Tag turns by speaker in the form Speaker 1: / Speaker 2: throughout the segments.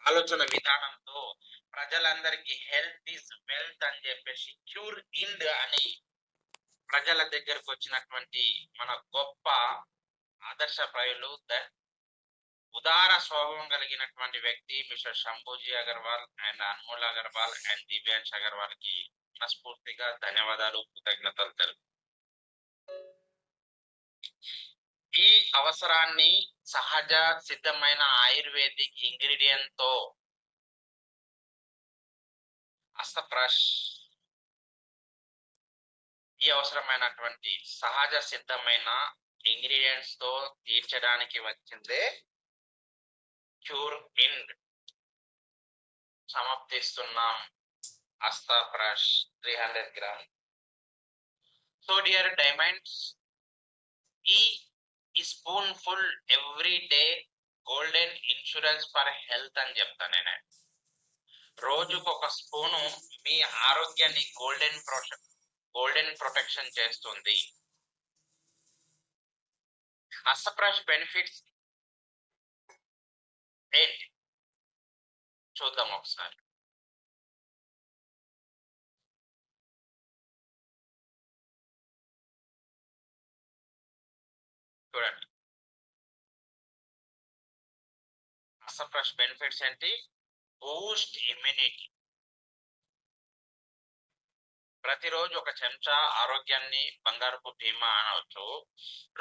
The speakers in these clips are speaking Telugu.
Speaker 1: ఆలోచన విధానంతో ప్రజలందరికీ హెల్త్ ఈజ్ వెల్త్ అని చెప్పేసి క్యూర్ ఇండ్ అని ప్రజల దగ్గరకు వచ్చినటువంటి మన గొప్ప ఆదర్శప్రాయులు ఉదార స్వభావం కలిగినటువంటి వ్యక్తి mister Shambhuji Agarwal and Anmol Agarwal and Divyansh Agarwal కి మనస్ఫూర్తిగా ధన్యవాదాలు, కృతజ్ఞతలు తెలుపు. ఈ అవసరాన్ని సహజ సిద్ధమైన ఆయుర్వేదిక్ ఇంగ్రీడియంట్ తో అస్తప్రష్ ఈ అవసరమైనటువంటి సహజ సిద్ధమైన ఇంగ్రీడియంట్స్ తో తీర్చడానికి వచ్చిందే క్యూర్ ఇండ్. సమర్థిస్తున్నాం అస్తప్రష్ 300 గ్రామ్. సో డియర్ డైమండ్స్, ఈ spoon full every day golden insurance for health అని చెప్తాను నేను. రోజుకు ఒక స్పూను మీ ఆరోగ్యాన్ని గోల్డెన్ ప్రొటెక్షన్ చేస్తుంది. అస్తప్రష్ బెనిఫిట్స్ ఏంటి చూద్దాం ఒకసారి. చూడండి, అస్తప్రష్ బెనిఫిట్స్ ఏంటి? Boost immunity. ప్రతిరోజు ఒక చెంచా ఆరోగ్యాన్ని బంగారపు బీమా అనవచ్చు.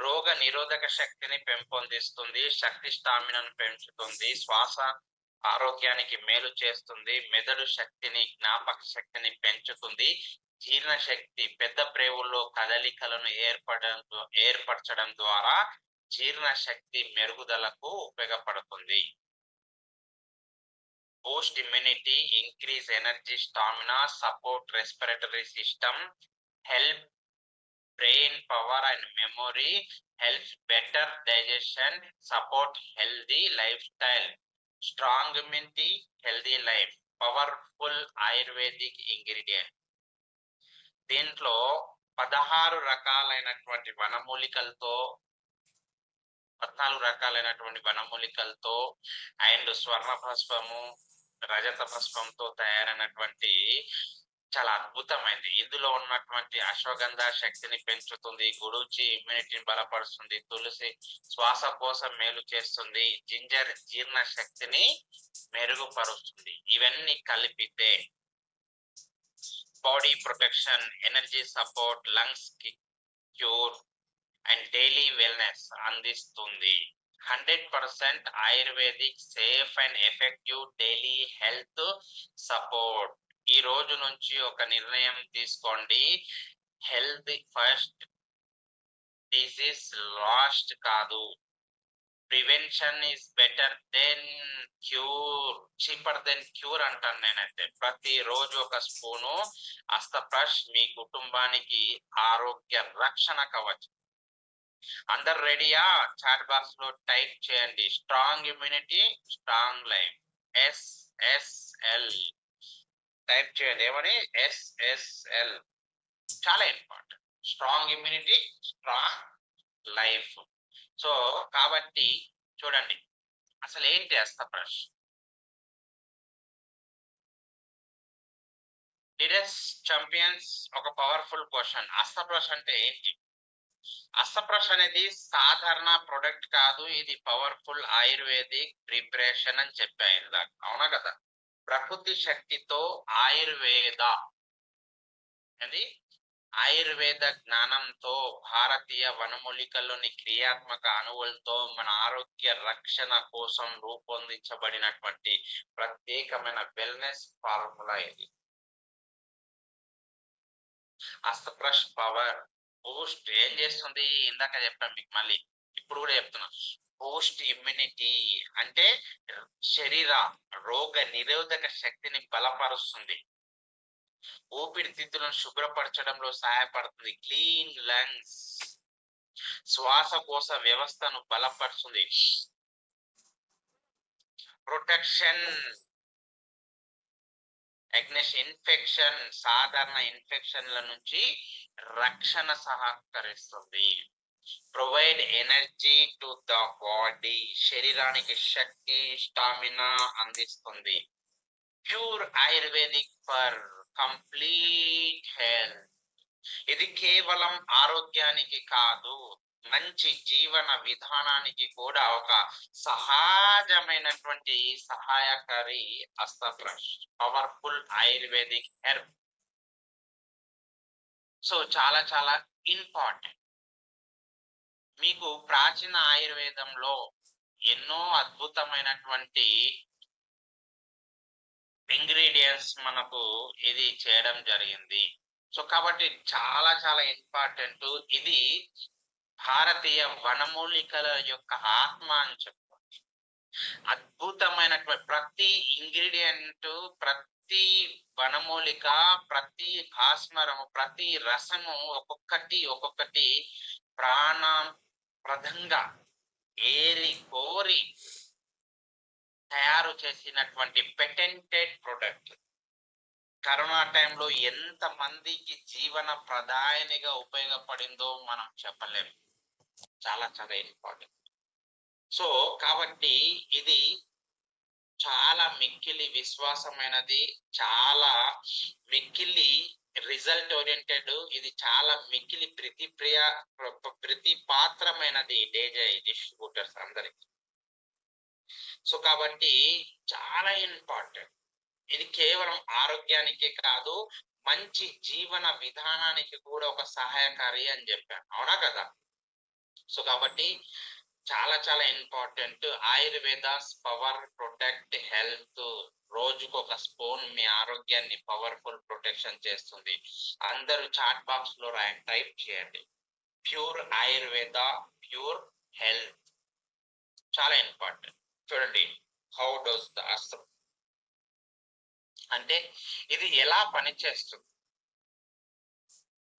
Speaker 1: రోగ నిరోధక శక్తిని పెంపొందిస్తుంది, శక్తి స్టామినాను పెంచుతుంది, శ్వాస ఆరోగ్యానికి మేలు చేస్తుంది, మెదడు శక్తిని జ్ఞాపక శక్తిని పెంచుతుంది, జీర్ణశక్తి పెద్ద ప్రేవుల్లో కదలికలను ఏర్పరచడం ద్వారా జీర్ణశక్తి మెరుగుదలకు ఉపయోగపడుతుంది. Boost immunity, increase energy, stamina, support respiratory system, help brain power and memory, helps better digestion, support healthy lifestyle, strong immunity, healthy life, powerful Ayurvedic ingredient. దీంట్లో 16 రకాలైనటువంటి వనమూలికలతో 14 రకాలైనటువంటి వనమూలికలతో అండ్ స్వర్ణ భస్మము, రజత భస్మంతో తయారైనటువంటి చాలా అద్భుతమైనది. ఇందులో ఉన్నటువంటి అశ్వగంధ శక్తిని పెంచుతుంది, గుడూచి ఇమ్యూనిటీని బలపరుస్తుంది, తులసి శ్వాసకోశ మేలు చేస్తుంది, జింజర్ జీర్ణ శక్తిని మెరుగుపరుస్తుంది. ఇవన్నీ కలిపితే body protection, energy support, lungs కి క్యూర్ అండ్ డైలీ వెల్నెస్ అందిస్తుంది. 100% Ayurvedic safe and effective daily health support. ఈ రోజు నుంచి ఒక నిర్ణయం తీసుకోండి, హెల్త్ ఫస్ట్, డిసీజ్ లాస్ట్ కాదు. Prevention is better than cure, cheaper than cure అంటాను నేనైతే. ప్రతిరోజు ఒక స్పూను అస్తప్రష్ మీ కుటుంబానికి ఆరోగ్య రక్షణ కవచం. అందరు రెడీయా? చాట్ బాక్స్ లో టైప్ చేయండి, strong immunity strong life, SSL type చేయండి. ఏమని? SSL. చాలా important. Strong immunity strong life. So కాబట్టి చూడండి, అసలు ఏంటి అస్తప్రష్? లీడర్స్ ఛాంపియన్స్, ఒక పవర్ఫుల్ క్వశ్చన్. అస్తప్రష్ అంటే ఏంటి? అస్తప్రష్ అనేది సాధారణ ప్రొడక్ట్ కాదు, ఇది పవర్ఫుల్ ఆయుర్వేదిక్ ప్రిపరేషన్ అని చెప్పాను ఇందాక, అవునా కదా? ప్రకృతి శక్తితో ఆయుర్వేద జ్ఞానంతో, భారతీయ వనమూలికల్లోని క్రియాత్మక అణువులతో మన ఆరోగ్య రక్షణ కోసం రూపొందించబడినటువంటి ప్రత్యేకమైన వెల్నెస్ ఫార్ములా ఇది. అస్తప్రష్ పవర్ బూస్ట్ ఏం చేస్తుంది? ఇందాక చెప్పాను మీకు, మళ్ళీ ఇప్పుడు కూడా చెప్తున్నా. బూస్ట్ ఇమ్యూనిటీ అంటే శరీర రోగ నిరోధక శక్తిని బలపరుస్తుంది, ఊపిరితిత్తులను శుభ్రపరచడంలో సహాయపడుతుంది, క్లీన్ లంగ్స్, శ్వాసకోశ వ్యవస్థను బలపరుస్తుంది, ప్రొటెక్షన్ అగ్నెస్ట్ ఇన్ఫెక్షన్, సాధారణ ఇన్ఫెక్షన్ల నుంచి రక్షణ సహకరిస్తుంది. Provide energy to the body, శరీరానికి శక్తి, స్టామినా అందిస్తుంది. Pure ayurvedic for complete health. ఇది కేవలం ఆరోగ్యానికి కాదు, మంచి జీవన విధానానికి కూడా ఒక సహజమైనటువంటి సహాయకారి అస్తబ్రష్, పవర్ఫుల్ ఆయుర్వేదిక్ హెర్బ్. సో చాలా చాలా ఇంపార్టెంట్. మీకు ప్రాచీన ఆయుర్వేదంలో ఎన్నో అద్భుతమైనటువంటి ఇంగ్రీడియంట్స్ మనకు ఇది చేయడం జరిగింది. సో కాబట్టి చాలా చాలా ఇంపార్టెంట్. ఇది భారతీయ వనమూలికల యొక్క ఆత్మ అని చెప్పవచ్చు. అద్భుతమైనటువంటి ప్రతి ఇంగ్రీడియంట్, ప్రతి వనమూలిక, ప్రతి భాస్మరము, ప్రతి రసము ఒక్కొక్కటి ప్రాణప్రదంగా ఏరి కోరి తయారు చేసినటువంటి పెటెంటెడ్ ప్రొడక్ట్. కరోనా టైంలో ఎంత మందికి జీవన ప్రదాయనిగా ఉపయోగపడిందో మనం చెప్పలేము. చాలా చాలా ఇంపార్టెంట్. సో కాబట్టి ఇది చాలా మిక్కిలి విశ్వాసమైనది, చాలా మిక్కిలి రిజల్ట్ ఓరియంటెడ్, ఇది చాలా మిక్కిలి ప్రతిపాత్రమైనది డేజై డిస్ట్రిబ్యూటర్స్ అందరికి. సో కాబట్టి చాలా ఇంపార్టెంట్. ఇది కేవలం ఆరోగ్యానికే కాదు, మంచి జీవన విధానానికి కూడా ఒక సహాయకారి అని చెప్పాను, అవునా కదా? సో కాబట్టి చాలా చాలా important. Ayurveda's power protect health. రోజుకు ఒక స్పూన్ మీ ఆరోగ్యాన్ని పవర్ఫుల్ ప్రొటెక్షన్ చేస్తుంది. అందరూ చాట్ బాక్స్ లో టైప్ చేయండి, ప్యూర్ ఆయుర్వేద, ప్యూర్ హెల్త్. చాలా ఇంపార్టెంట్. చూడండి, హౌ డోస్ ద అస్త్రం అంటే ఇది ఎలా పనిచేస్తుంది,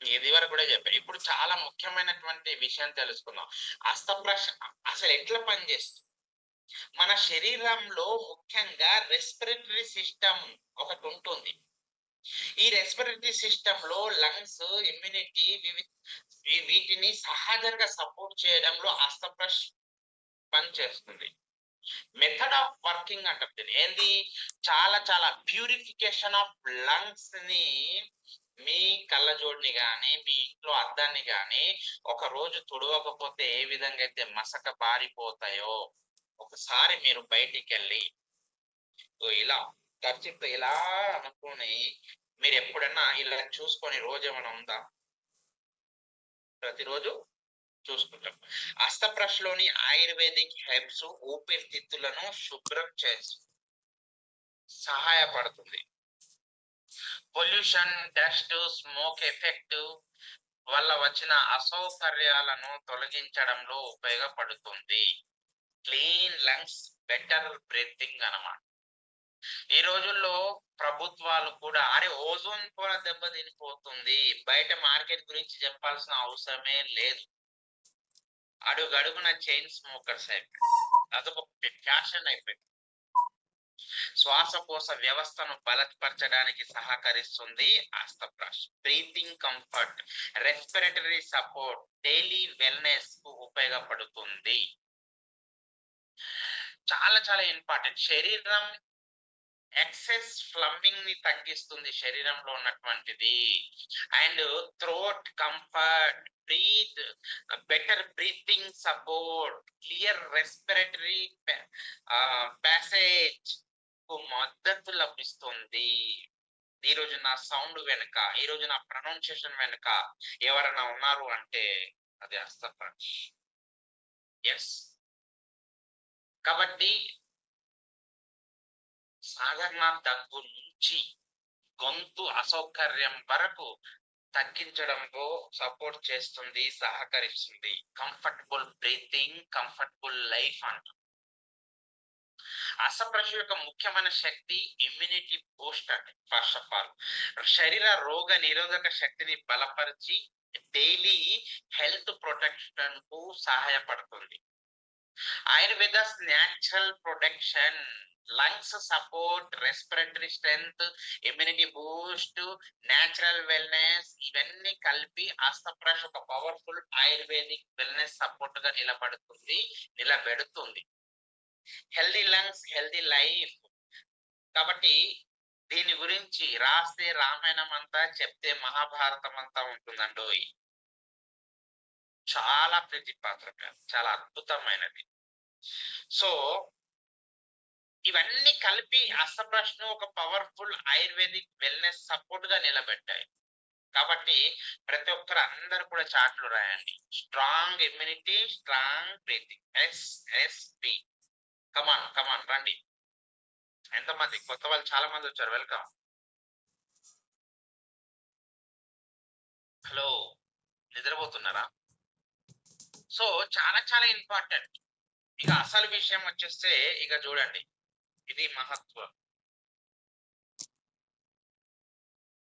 Speaker 1: ఇది వరకు కూడా చెప్పారు. ఇప్పుడు చాలా ముఖ్యమైనటువంటి విషయం తెలుసుకుందాం. అస్తబ్రష్ అసలు ఎట్లా పనిచేస్తుంది? మన శరీరంలో ముఖ్యంగా రెస్పిరేటరీ సిస్టమ్ ఒకటి ఉంటుంది. ఈ రెస్పిరేటరీ సిస్టమ్ లో లంగ్స్, ఇమ్యూనిటీ, వీటిని సహజంగా సపోర్ట్ చేయడంలో అస్తబ్రష్ పనిచేస్తుంది. మెథడ్ ఆఫ్ వర్కింగ్ అంటే ఏంది? చాలా చాలా ప్యూరిఫికేషన్ ఆఫ్ లంగ్స్ ని, మీ కళ్ళజోడిని గాని, మీ ఇంట్లో అద్దాన్ని గాని ఒక రోజు తుడవకపోతే ఏ విధంగా అయితే మసక బారిపోతాయో, ఒకసారి మీరు బయటికి వెళ్ళి ఇలా ఖర్చుతో ఇలా అనుకుని మీరు ఎప్పుడన్నా ఇలా చూసుకొని రోజు ఏమైనా ఉందా? ప్రతిరోజు చూసుకుంటాం. అస్తబ్రష్ లోని ఆయుర్వేదిక్ హెర్బ్స్ ఊపిరితిత్తులను శుభ్రం చేసి సహాయపడుతుంది. పొల్యూషన్, డస్ట్, స్మోక్ ఎఫెక్ట్ వల్ల వచ్చిన అసౌకర్యాలను తొలగించడంలో ఉపయోగపడుతుంది. క్లీన్ లంగ్స్, బెటర్ బ్రీతింగ్ అన్నమాట. ఈ రోజుల్లో ప్రభుత్వాలు కూడా ఓజోన్ పొర దెబ్బతినిపోతుంది, బయట మార్కెట్ గురించి చెప్పాల్సిన అవసరమే లేదు. అడుగడుగున చైన్ స్మోకర్స్ అయిపోయింది, అదొక ఫ్యాషన్ అయిపోయింది. శ్వాసకోశ వ్యవస్థను బలపరచడానికి సహకరిస్తుంది అస్తబ్రష్. Breathing comfort, respiratory support, daily wellness కు ఉపయోగపడుతుంది. చాలా చాలా ఇంపార్టెంట్. శరీరం ఎక్సెస్ ఫ్లమ్మింగ్ ని తగ్గిస్తుంది శరీరంలో ఉన్నటువంటిది. And throat comfort, breath, better breathing support, clear respiratory passage కు మద్దతు లభిస్తుంది. ఈ రోజు నా సౌండ్ వెనుక, ఈ రోజు నా ప్రొనౌన్సియేషన్ వెనుక ఎవరైనా ఉన్నారు అంటే అది అస్తబ్రష్. ఎస్. కాబట్టి సాధారణ దగ్గు నుంచి గొంతు అసౌకర్యం వరకు తగ్గించడంలో సపోర్ట్ చేస్తుంది, సహకరిస్తుంది. కంఫర్టబుల్ బ్రీతింగ్, కంఫర్టబుల్ లైఫ్ అంట. అస్తబ్రష్ యొక్క ముఖ్యమైన శక్తి ఇమ్యూనిటీ బూస్ట్ అంటే ఫస్ట్ ఆఫ్ ఆల్ శరీర రోగ నిరోధక శక్తిని బలపరిచి డైలీ హెల్త్ ప్రొటెక్షన్ కు సహాయపడుతుంది. Ayurveda's natural protection lungs support, respiratory strength, immunity boost, natural wellness ఇవన్నీ కలిపి ఆస్థప్రష్ ఒక పవర్ఫుల్ ఆయుర్వేదిక్ వెల్నెస్ సపోర్ట్ గా నిలబెడుతుంది. Healthy lungs healthy life. కాబట్టి దీని గురించి రాస్తే రామాయణం అంతా, చెప్తే మహాభారతం అంతా ఉంటుందండోయ్. చాలా ప్రతిపాత్రకం, చాలా అద్భుతమైనది. సో ఇవన్నీ కలిపి అష్టప్రశ్న ఒక పవర్ఫుల్ ఆయుర్వేదిక్ వెల్నెస్ సపోర్ట్ గా నిలబెట్టాయి. కాబట్టి ప్రతి ఒక్కరు అందరు కూడా చాట్లు రాయండి. Strong immunity, strong breathing, SSB. కమాన్ రండి. ఎంతమంది కొత్త వాళ్ళు? చాలా మంది వచ్చారు. వెల్కమ్. హలో, నిద్రపోతున్నారా? సో చాలా చాలా ఇంపార్టెంట్. ఇక అసలు విషయం వచ్చేస్తే ఇక చూడండి, ఇది మహత్వం.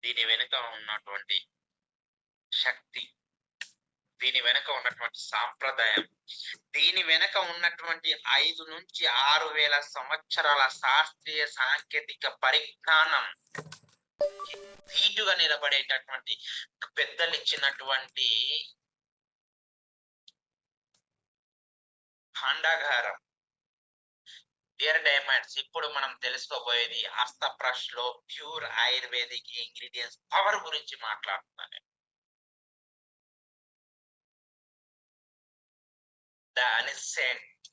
Speaker 1: దీని వెనుక ఉన్నటువంటి శక్తి, దీని వెనుక ఉన్నటువంటి సాంప్రదాయం, దీని వెనుక ఉన్నటువంటి 5 నుంచి 6,000 సంవత్సరాల శాస్త్రీయ సాంకేతిక పరిజ్ఞానం, ధీటుగా నిలబడేటటువంటి పెద్దలు ఇచ్చినటువంటి భాండాగారం. డియర్ డైమండ్స్, ఇప్పుడు మనం తెలుసుకోబోయేది అష్టప్రష్ లో ప్యూర్ ఆయుర్వేదిక్ ఇంగ్రీడియంట్స్ పవర్ గురించి మాట్లాడుతున్నాను. The ancient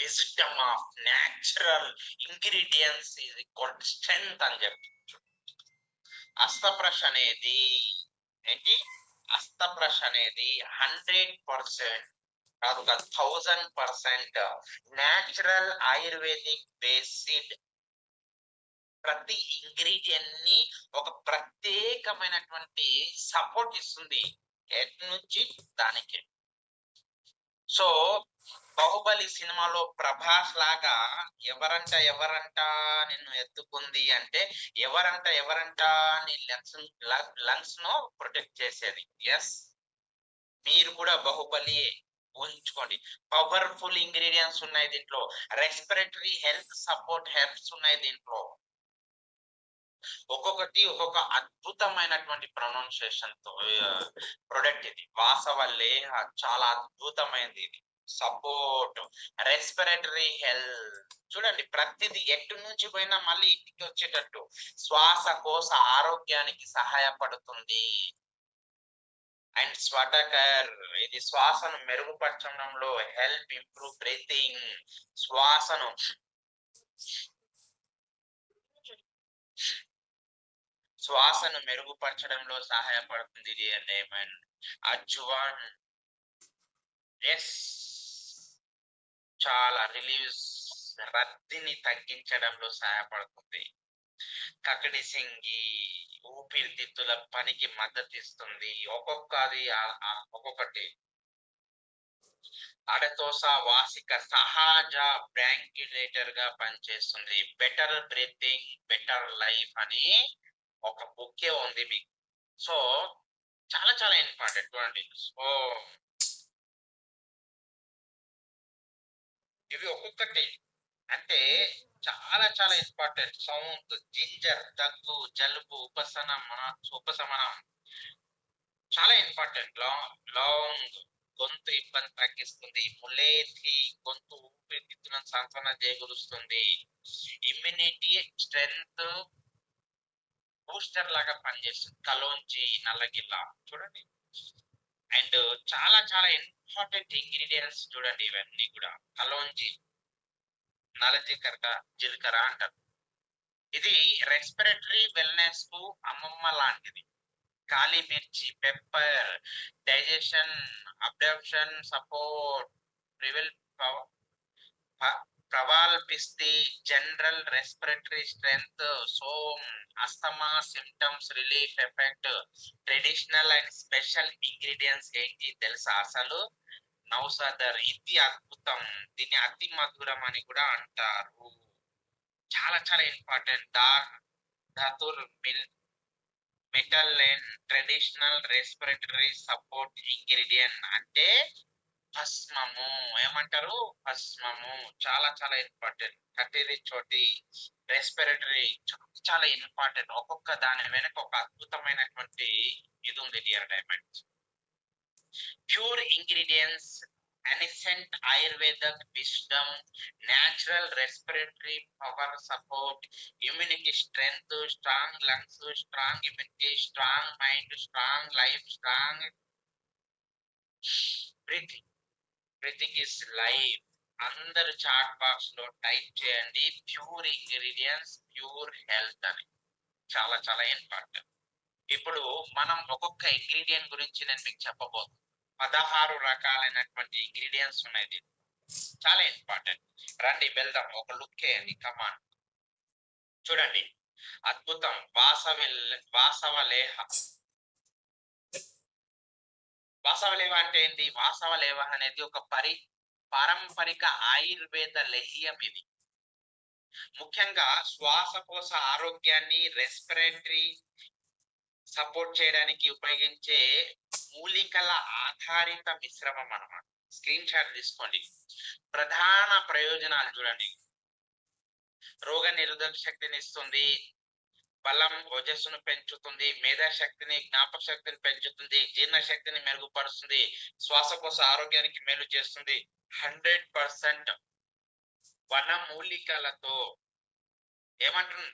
Speaker 1: wisdom of natural ingredients is equal to strength అని చెప్పచ్చు. అష్టప్రష్ అనేది ఏంటి? అష్టప్రష్ అనేది 100% కాదు, 1000% న్యాచురల్ ఆయుర్వేదిక్ బేస్డ్. ప్రతి ఇంగ్రీడియంట్ ని ఒక ప్రత్యేకమైనటువంటి సపోర్ట్ ఇస్తుంది ఎట్ నుంచి దానికి. సో బాహుబలి సినిమాలో ప్రభాస్ లాగా ఎవరంట నిన్ను ఎత్తుకుంది అంటే ఎవరంట నీ లంగ్స్ ను ప్రొటెక్ట్ చేసేది. ఎస్, మీరు కూడా బాహుబలి ఊహించుకోండి. పవర్ఫుల్ ఇంగ్రీడియంట్స్ ఉన్నాయి దీంట్లో, రెస్పిరేటరీ హెల్త్ సపోర్ట్ హెల్ప్స్ ఉన్నాయి దీంట్లో. ఒక్కొక్కటి ఒక్కొక్క అద్భుతమైనటువంటి ప్రొనౌన్సియేషన్ తో ప్రొడక్ట్. ఇది వాసవల్లే చాలా అద్భుతమైనది. ఇది సపోర్ట్, రెస్పిరేటరీ హెల్త్. చూడండి, ప్రతిది ఎటు నుంచి పోయినా మళ్ళీ ఇంటికి వచ్చేటట్టు శ్వాసకోశ ఆరోగ్యానికి సహాయపడుతుంది. అండ్ స్వటకర్, ఇది శ్వాసను మెరుగుపరచడంలో హెల్ప్ ఇంప్రూవ్ బ్రీతింగ్. శ్వాసను మెరుగుపరచడంలో సహాయపడుతుంది ఇది. అండ్ అజ్వాన్, ఎస్, చాలా రిలీవ్స్, రద్దీని తగ్గించడంలో సహాయపడుతుంది. కకడి సింగి, ఊపిరితిత్తుల పనికి మద్దతు ఇస్తుంది. ఒక్కొక్కటి. అడతోస వాసిక సహజ బ్రాంక్యులేటర్ గా పనిచేస్తుంది. బెటర్ బ్రీతింగ్ బెటర్ లైఫ్ అని ఒక బుక్కే ఉంది మీకు. సో చాలా చాలా ఇంపార్టెంట్. చూడండి, సో ఇవి ఒక్కొక్కటి అంటే చాలా చాలా ఇంపార్టెంట్. సౌండ్, జింజర్, దగ్గు, జలుబు, ఉపశమనం చాలా ఇంపార్టెంట్. లాంగ్ గొంతు ఇబ్బంది తగ్గిస్తుంది. ములేథి, గొంతు ఊపిరితిత్తులను సాంత్వన చేకూరుస్తుంది. ఇమ్యూనిటీ స్ట్రెంగ్త్ బూస్టర్ లాగా పనిచేస్తుంది. కలోంజి, నల్లగిల్ల, చూడండి. అండ్ చాలా చాలా ఇంపార్టెంట్ ఇంగ్రీడియంట్స్ చూడండి ఇవన్నీ కూడా. కలోంజి, నల్ల జీలకర్ర అంటారు. ఇది రెస్పిరేటరీ వెల్నెస్ కు అమ్మమ్మ లాంటిది. కాలి మిర్చి, పెప్పర్, డైజెషన్, అబ్జర్ప్షన్ సపోర్ట్, ప్రవాల్ పిస్తి, జనరల్ రెస్పిరేటరీ స్ట్రెంగ్త్, సోమ్, asthma symptoms relief effect. Traditional and special ingredients ఏంటి తెలుసా అసలు? నౌసదర్, ఇది అద్భుతం. దీన్ని అతి మధురం అని కూడా అంటారు. చాలా చాలా ఇంపార్టెంట్. ధాతుర్ metal and traditional respiratory support ingredient అంటే భస్మము. ఏమంటారు? భస్మము. చాలా చాలా ఇంపార్టెంట్. కటిరి చోటి, రెస్పిరేటరీ చాలా ఇంపార్టెంట్. ఒక్కొక్క దాని వెనక ఒక అద్భుతమైనటువంటి ఇది ఉంది dear diamonds. Pure ingredients, ancient Ayurvedic wisdom, natural respiratory power support, immunity strength, strong lungs, strong immunity, strong mind, strong life, strong breathing. Breathing is life. అందరు చాట్ బాక్స్ లో టైప్ చేయండి ప్యూర్ ఇంగ్రీడియంట్స్, ప్యూర్ హెల్త్ అని. చాలా చాలా ఇంపార్టెంట్. ఇప్పుడు మనం ఒక్కొక్క ఇంగ్రీడియంట్ గురించి నేను మీకు చెప్పబోతున్నాను. 16 రకాలైనటువంటి ఇంగ్రీడియంట్స్ ఉన్నాయి దీంట్లో. చాలా ఇంపార్టెంట్. రండి వెళ్దాం, ఒక లుక్ వేయండి. కమాన్ చూడండి. అద్భుతం. వాసవలేహ. వాసవలేహ అంటే ఏంటి? వాసవలేహ అనేది ఒక పారంపరిక ఆయుర్వేద లేహ్యం. ఇది ముఖ్యంగా శ్వాసకోశ ఆరోగ్యాన్ని, రెస్పిరేటరీ సపోర్ట్ చేయడానికి ఉపయోగించే మూలికల ఆధారిత మిశ్రమం అన్నమాట. స్క్రీన్ షాట్ తీసుకోండి. ప్రధాన ప్రయోజనాలు చూడండి. రోగ నిరోధక శక్తిని ఇస్తుంది, బలం ఓజస్సును పెంచుతుంది, మేధాశక్తిని, జ్ఞాపక శక్తిని పెంచుతుంది, జీర్ణశక్తిని మెరుగుపరుస్తుంది, శ్వాసకోశ ఆరోగ్యానికి మేలు చేస్తుంది. 100% వనమూలికలతో ఏమంటున్నా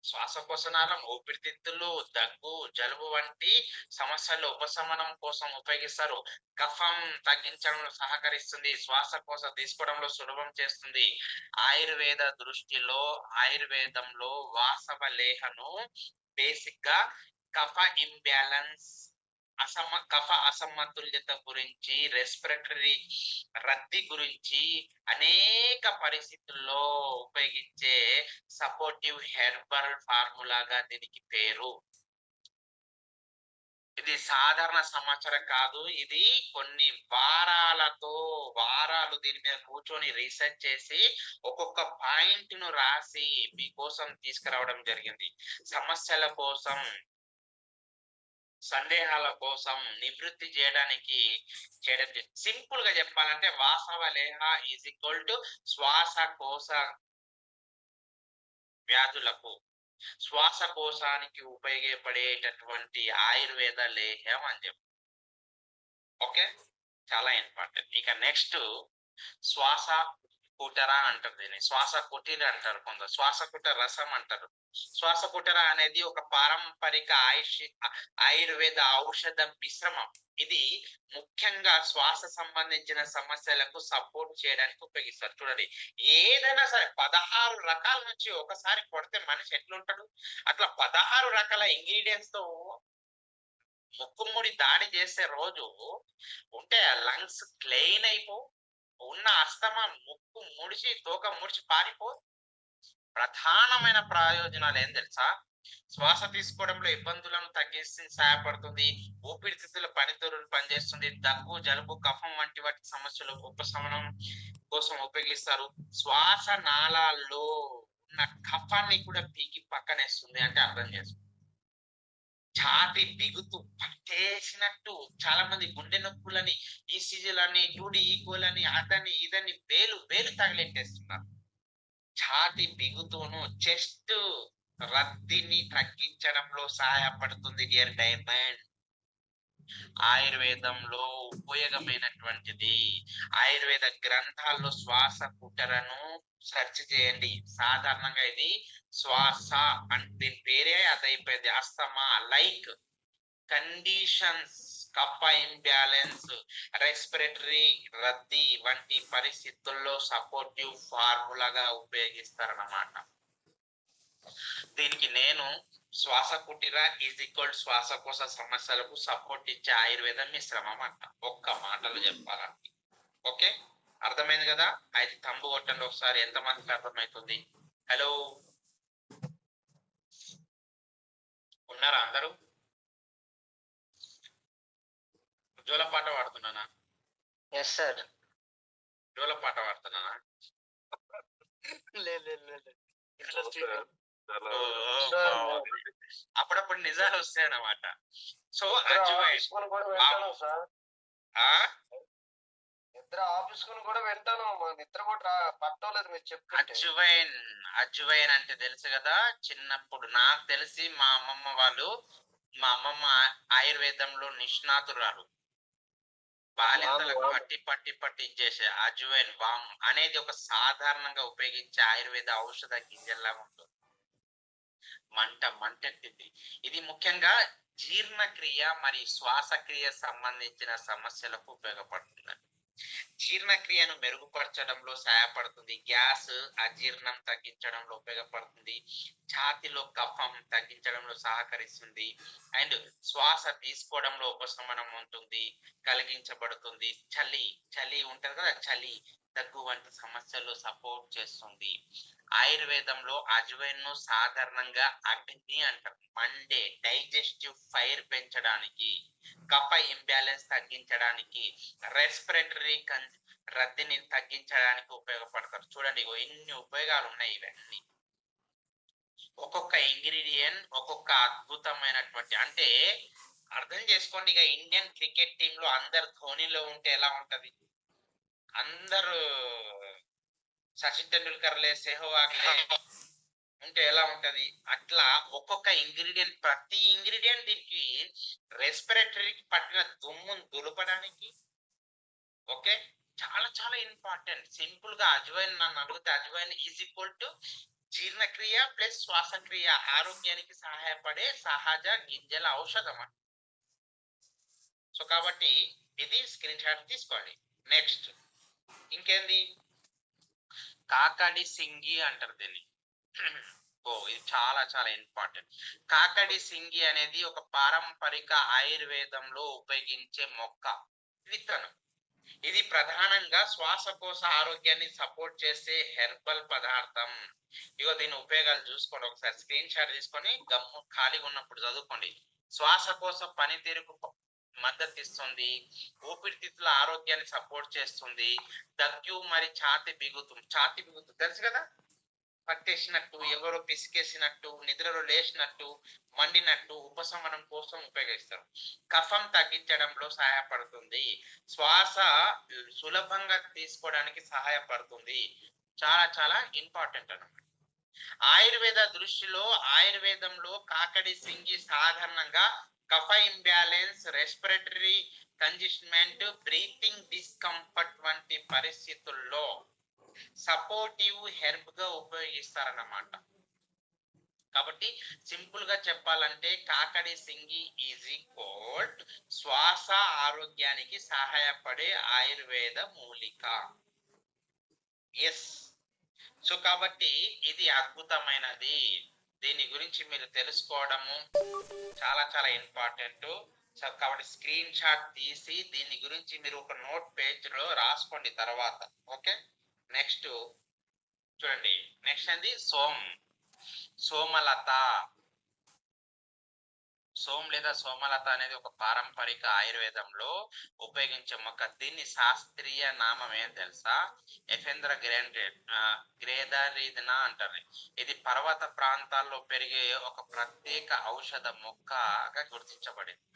Speaker 1: శ్వాసకోశనాళం, ఊపిరితిత్తులు, దగ్గు, జలుబు వంటి సమస్యల ఉపశమనం కోసం ఉపయోగిస్తారు. కఫం తగ్గించడంలో సహకరిస్తుంది, శ్వాసకోశ తీసుకోవడంలో సులభం చేస్తుంది. ఆయుర్వేదంలో వాసవలేహను బేసిక్ గా కఫ ఇంబ్యాలెన్స్, కఫ అసమతుల్యత గురించి, రెస్పిరేటరీ రద్దీ గురించి అనేక పరిస్థితుల్లో ఉపయోగించే సపోర్టివ్ హెర్బల్ ఫార్ములాగా దీనికి పేరు. ఇది సాధారణ సమాచారం కాదు. ఇది కొన్ని వారాలు దీని మీద కూర్చొని రీసెర్చ్ చేసి ఒక్కొక్క పాయింట్ ను రాసి మీకోసం తీసుకురావడం జరిగింది. సమస్యల కోసం, సందేహాల కోసం నివృత్తి చేయడానికి సింపుల్ గా చెప్పాలంటే వాసవలేహ ఈజ్ ఈక్వల్ టు శ్వాసకోశ వ్యాధులకు, శ్వాసకోశానికి ఉపయోగపడేటటువంటి ఆయుర్వేద లేహ్యం అని చెప్పి. ఓకే, చాలా ఇంపార్టెంట్. ఇక నెక్స్ట్ శ్వాస కుటర అంటారు, దీన్ని శ్వాస కుటీర అంటారు, కొందరు శ్వాసకుట రసం అంటారు. శ్వాసకుటర అనేది ఒక పారంపరిక ఆయుర్వేద ఔషధ మిశ్రమం. ఇది ముఖ్యంగా శ్వాస సంబంధించిన సమస్యలకు సపోర్ట్ చేయడానికి ఉపయోగిస్తారు. చూడండి, ఏదైనా సరే 16 రకాల నుంచి ఒకసారి కొడితే మనిషి ఎట్లుంటాడు, అట్లా 16 రకాల ఇంగ్రీడియంట్స్ తో ముక్కుముడి దాడి చేసే రోజు ఉంటే లంగ్స్ క్లీన్ అయిపో, ఉన్న అస్తమా ముక్కు ముడిచి తోక ముడిచి పారిపో. ప్రధానమైన ప్రయోజనాలు ఏం తెలుసా? శ్వాస తీసుకోవడంలో ఇబ్బందులను తగ్గిస్తే సహాయపడుతుంది, ఊపిరితిత్తుల పనితీరును పనిచేస్తుంది, దగ్గు, జలుబు, కఫం వంటి వాటి సమస్యలు ఉపశమనం కోసం ఉపయోగిస్తారు. శ్వాస నాళాల్లో ఉన్న కఫాన్ని కూడా పీకి పక్కనేస్తుంది అంటే అర్థం చేసుకో. ఛాతి బిగుతు పట్టేసినట్టు చాలా మంది గుండె నొప్పులని, ఈసీజీలని, యూడి ఈకోలని, అదని ఇదని వేలు తగిలెట్టేస్తున్నారు. ఛాతి బిగుతును, చెస్ట్ రద్దీని తగ్గించడంలో సహాయపడుతుంది డియర్ డైమండ్. ఆయుర్వేదంలో ఉపయోగమైనటువంటిది. ఆయుర్వేద గ్రంథాల్లో శ్వాస కుటరను సెర్చ్ చేయండి. సాధారణంగా ఇది శ్వాస అంటే దీని పేరే అదైపోయింది. అస్తమా లైక్ కండిషన్స్, కఫ ఇంబ్యాలెన్స్, రెస్పిరేటరీ రద్దీ వంటి పరిస్థితుల్లో సపోర్టివ్ ఫార్ములాగా ఉపయోగిస్తారన్నమాట. దీనికి నేను శ్వాస కుటీర ఈజ్ ఈక్వల్ శ్వాసకోశ సమస్యలకు సపోర్ట్ ఇచ్చే ఆయుర్వేద మిశ్రమం అంట, ఒక్క మాటలో చెప్పాలంటే. ఓకే, అర్థమైంది కదా? అయితే తంబు కొట్టండి ఒకసారి, ఎంతమందికి అర్థమవుతుంది? హలో, ఉన్నారా అందరూ? జోల పాట పాడుతున్నానా?
Speaker 2: Yes sir.
Speaker 1: జోల పాట పాడుతున్నానా? అప్పుడప్పుడు నిజాలు వస్తాయి అన్నమాట. సో
Speaker 2: నిద్ర ఆపుసుకుని కూడా వింటాను. నిద్ర కూడా పట్టలేదు మీరు చెప్తుంటే.
Speaker 1: అజ్వైన్ అజ్వైన్ అంటే తెలుసు కదా. చిన్నప్పుడు నాకు తెలిసి మా అమ్మమ్మ ఆయుర్వేదంలో నిష్ణాతురాలు.
Speaker 2: వాము
Speaker 1: బాలింతలకు
Speaker 2: వాము.
Speaker 1: పట్టి ఇచ్చేసే అజ్వైన్ వామ్ అనేది ఒక సాధారణంగా ఉపయోగించే ఆయుర్వేద ఔషధ గింజల్లా ఉంటుంది. మంటెత్తింది. ఇది ముఖ్యంగా జీర్ణక్రియ మరియు శ్వాసక్రియ సంబంధించిన సమస్యలకు ఉపయోగపడుతుంది. జీర్ణక్రియను మెరుగుపరచడంలో సహాయపడుతుంది. గ్యాస్ అజీర్ణం తగ్గించడంలో ఉపయోగపడుతుంది. ఛాతిలో కఫం తగ్గించడంలో సహకరిస్తుంది. అండ్ శ్వాస తీసుకోవడంలో ఉపశమనం ఉంటుంది, కలిగించబడుతుంది. చలి ఉంటది కదా, చలి దగ్గు వంటి సమస్యల్లో సపోర్ట్ చేస్తుంది. ఆయుర్వేదంలో అజ్వైన్ ను సాధారణంగా అగ్ని అంటారు. మండే డైజెస్టివ్ ఫైర్ పెంచడానికి, కఫ ఇంబ్యాలెన్స్ తగ్గించడానికి, రెస్పిరేటరీ రద్దీని తగ్గించడానికి ఉపయోగపడతారు. చూడండి ఎన్ని ఉపయోగాలు ఉన్నాయి ఇవన్నీ. ఒక్కొక్క ఇంగ్రీడియంట్ ఒక్కొక్క అద్భుతమైనటువంటి, అంటే అర్థం చేసుకోండి. ఇక ఇండియన్ క్రికెట్ టీమ్ లో అందరు ధోనిలో ఉంటే ఎలా ఉంటది, అందరూ సచిన్ టెండూల్కర్లే, సెహ్వాగ్లే ఉంటే ఎలా ఉంటది, అట్లా ఒక్కొక్క ఇంగ్రీడియంట్, ప్రతి ఇంగ్రీడియంట్ దీనికి రెస్పిరేటరీకి పట్టిన దుమ్మును దులపడానికి, ఓకే, చాలా చాలా ఇంపార్టెంట్. సింపుల్ గా అజ్వైన్ నన్ను అడిగితే అజ్వైన్ ఈజ్ ఈక్వల్ టు జీర్ణక్రియ ప్లస్ శ్వాసక్రియ, ఆరోగ్యానికి సహాయపడే సహజ గింజల ఔషధం. సో కాబట్టి ఇది స్క్రీన్ షాట్ తీసుకోండి. నెక్స్ట్ ఇంకేంది, కాకడి సింగి అంటారు దీన్ని. ఇది చాలా చాలా ఇంపార్టెంట్. కాకడి సింగి అనేది ఒక పారంపరిక ఆయుర్వేదంలో ఉపయోగించే మొక్క విత్తనం. ఇది ప్రధానంగా శ్వాసకోశ ఆరోగ్యాన్ని సపోర్ట్ చేసే హెర్బల్ పదార్థం. ఇగో దీని ఉపయోగాలు చూసుకోండి, ఒకసారి స్క్రీన్ షాట్ తీసుకొని గమ్ము ఖాళీగా ఉన్నప్పుడు చదువుకోండి. శ్వాసకోశ పనితీరుకు మద్దతు ఇస్తుంది, ఊపిరితిత్తుల ఆరోగ్యాన్ని సపోర్ట్ చేస్తుంది, దగ్గు మరి ఛాతి బిగుతు తెలుసు కదా, పట్టేసినట్టు, ఎవరో పిసికేసినట్టు, నిద్రలో లేచినట్టు, మండినట్టు ఉపశమనం కోసం ఉపయోగిస్తారు. కఫం తగ్గించడంలో సహాయపడుతుంది, శ్వాస సులభంగా తీసుకోవడానికి సహాయపడుతుంది. చాలా చాలా ఇంపార్టెంట్ అన్నమాట. ఆయుర్వేద దృష్టిలో ఆయుర్వేదంలో కాకడి సింగి సాధారణంగా కఫ ఇంబ్యాలెన్స్, రెస్పిరేటరీ కంజెస్ట్మెంట్, బ్రీతింగ్ డిస్కంఫర్ట్ వంటి పరిస్థితుల్లో సపోర్టివ్ హెర్బ్ గా ఉపయోగిస్తారన్నమాట. కాబట్టి సింపుల్ గా చెప్పాలంటే కాకడి సింగి ఈజ్ ఈక్వల్ శ్వాస ఆరోగ్యానికి సహాయపడే ఆయుర్వేద మూలిక. ఎస్. సో కాబట్టి ఇది అద్భుతమైనది. దీని గురించి మీరు తెలుసుకోవడము చాలా చాలా ఇంపార్టెంట్. సో కాబట్టి స్క్రీన్ షాట్ తీసి దీని గురించి మీరు ఒక నోట్ పేజ్ లో రాసుకోండి తర్వాత. ఓకే, నెక్స్ట్ చూడండి. నెక్స్ట్ అండి సోమలత. లేదా సోమలత అనేది ఒక పారంపరిక ఆయుర్వేదంలో ఉపయోగించే మొక్క. దీన్ని శాస్త్రీయ నామం ఏం తెలుసా, ఎఫెంద్ర గ్రేదారిదినా అంటారు. ఇది పర్వత ప్రాంతాల్లో పెరిగే ఒక ప్రత్యేక ఔషధ మొక్కగా గుర్తించబడింది.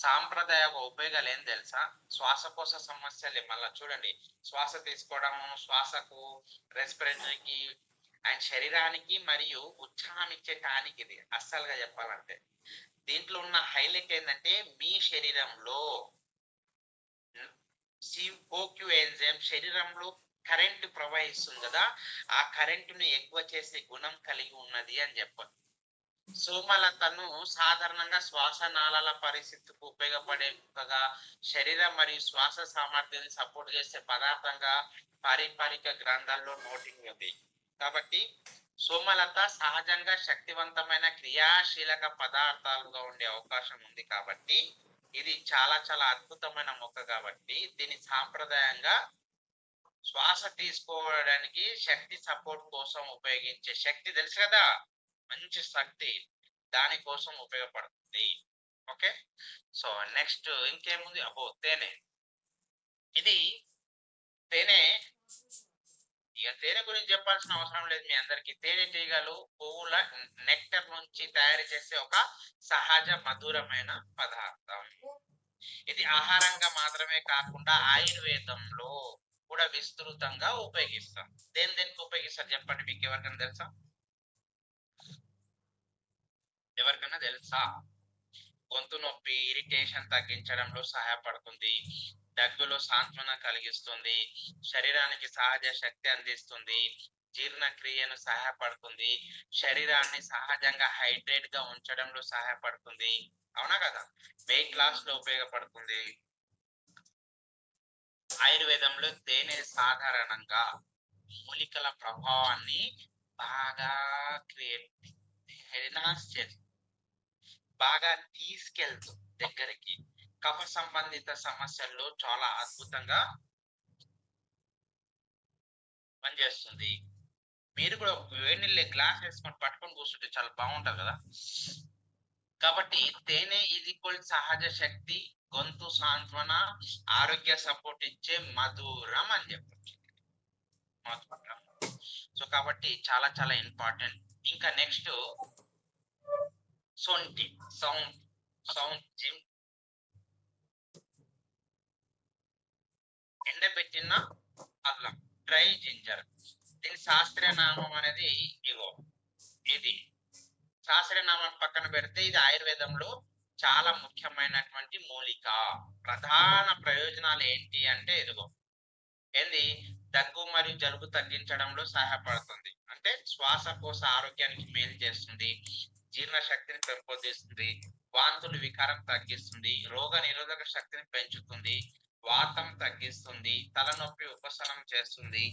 Speaker 1: సాంప్రదాయ ఉపయోగాలు ఏం తెలుసా, శ్వాసకోశ సమస్యలే. మళ్ళా చూడండి, శ్వాస తీసుకోవడము, శ్వాసకు, రెస్పిరేటరీకి అండ్ శరీరానికి మరియు ఉత్సాహం ఇచ్చే టానిక్ ఇది. అస్సలుగా చెప్పాలంటే దీంట్లో ఉన్న హైలైట్ ఏంటంటే, మీ శరీరంలో సిఓక్యూ ఎంజైమ్ శరీరంలో కరెంటు ప్రవహిస్తుంది కదా, ఆ కరెంటును ఎక్కువ చేసే గుణం కలిగి ఉన్నది అని చెప్పారు. సోమలతను సాధారణంగా శ్వాసనాళాల పరిస్థితికి ఉపయోగపడేగా, శరీరం మరియు శ్వాస సామర్థ్యాన్ని సపోర్ట్ చేసే పదార్థంగా పారంపరిక గ్రంథాల్లో నోటింగ్ ఉంది. కాబట్టి సోమలత సహజంగా శక్తివంతమైన క్రియాశీలక పదార్థాలుగా ఉండే అవకాశం ఉంది. కాబట్టి ఇది చాలా చాలా అద్భుతమైన మొక్క. కాబట్టి దీన్ని సాంప్రదాయంగా శ్వాస తీసుకోవడానికి శక్తి సపోర్ట్ కోసం ఉపయోగించే, శక్తి తెలుసు కదా, మంచి శక్తి, దానికోసం ఉపయోగపడుతుంది. ఓకే, సో నెక్స్ట్ ఇంకేముంది, తేనె. ఇది తేనె, ఇక తేనె గురించి చెప్పాల్సిన అవసరం లేదు మీ అందరికి. తేనెటీగలు పువ్వుల నెక్టర్ నుంచి తయారు చేసే ఒక సహజ మధురమైన పదార్థం. ఇది ఆహారంగా మాత్రమే కాకుండా ఆయుర్వేదంలో కూడా విస్తృతంగా ఉపయోగిస్తాం. దేనికి ఉపయోగిస్తారు చెప్పండి, మీకు ఎవరికైనా తెలుసా? ఎవరికైనా తెలుసా? గొంతు నొప్పి, ఇరిటేషన్ తగ్గించడంలో సహాయపడుతుంది, దగ్గులో సాంత్వన కలిగిస్తుంది, శరీరానికి సహజ శక్తి అందిస్తుంది, జీర్ణక్రియను సహాయపడుతుంది, శరీరాన్ని సహజంగా హైడ్రేట్ గా ఉంచడంలో సహాయపడుతుంది. అవునా కదా? వెయిట్ లాస్ లో ఉపయోగపడుతుంది. ఆయుర్వేదంలో తేనె సాధారణంగా మూలికల ప్రభావాన్ని బాగా ఎన్హాన్స్ చేస్తుంది, బాగా తీసుకెళ్తుంది దగ్గరికి. కఫ సంబంధిత సమస్యల్లో చాలా అద్భుతంగా పనిచేస్తుంది. మీరు కూడా వేడి నీళ్ళు గ్లాస్ వేసుకొని పట్టుకొని కూర్చుంటే చాలా బాగుంటది కదా. కాబట్టి తేనె ఇది సహజ శక్తి, గొంతు సాంత్వన, ఆరోగ్య సపోర్ట్ ఇచ్చే మధురం అని చెప్పచ్చు. మధురం. సో కాబట్టి చాలా చాలా ఇంపార్టెంట్. ఇంకా నెక్స్ట్ సొంటి సౌండ్ సౌండ్ జిమ్ ఎండబెట్టిన అల్లం, డ్రై జింజర్. దీని శాస్త్రీయ నామం అనేది ఇగో ఇది. శాస్త్రీయ నామం పక్కన పెడితే ఇది ఆయుర్వేదంలో చాలా ముఖ్యమైనటువంటి మూలిక. ప్రధాన ప్రయోజనాలు ఏంటి అంటే ఇదిగో ఏంది, దగ్గు మరియు జలుబు తగ్గించడంలో సహాయపడుతుంది, అంటే శ్వాసకోశ ఆరోగ్యానికి మేలు చేస్తుంది, జీర్ణ శక్తిని పెంపొందిస్తుంది, వాంతులు వికారం తగ్గిస్తుంది, రోగ నిరోధక శక్తిని పెంచుతుంది, వాతం తగ్గిస్తుంది, తలనొప్పి ఉపశమనం చేస్తుంది.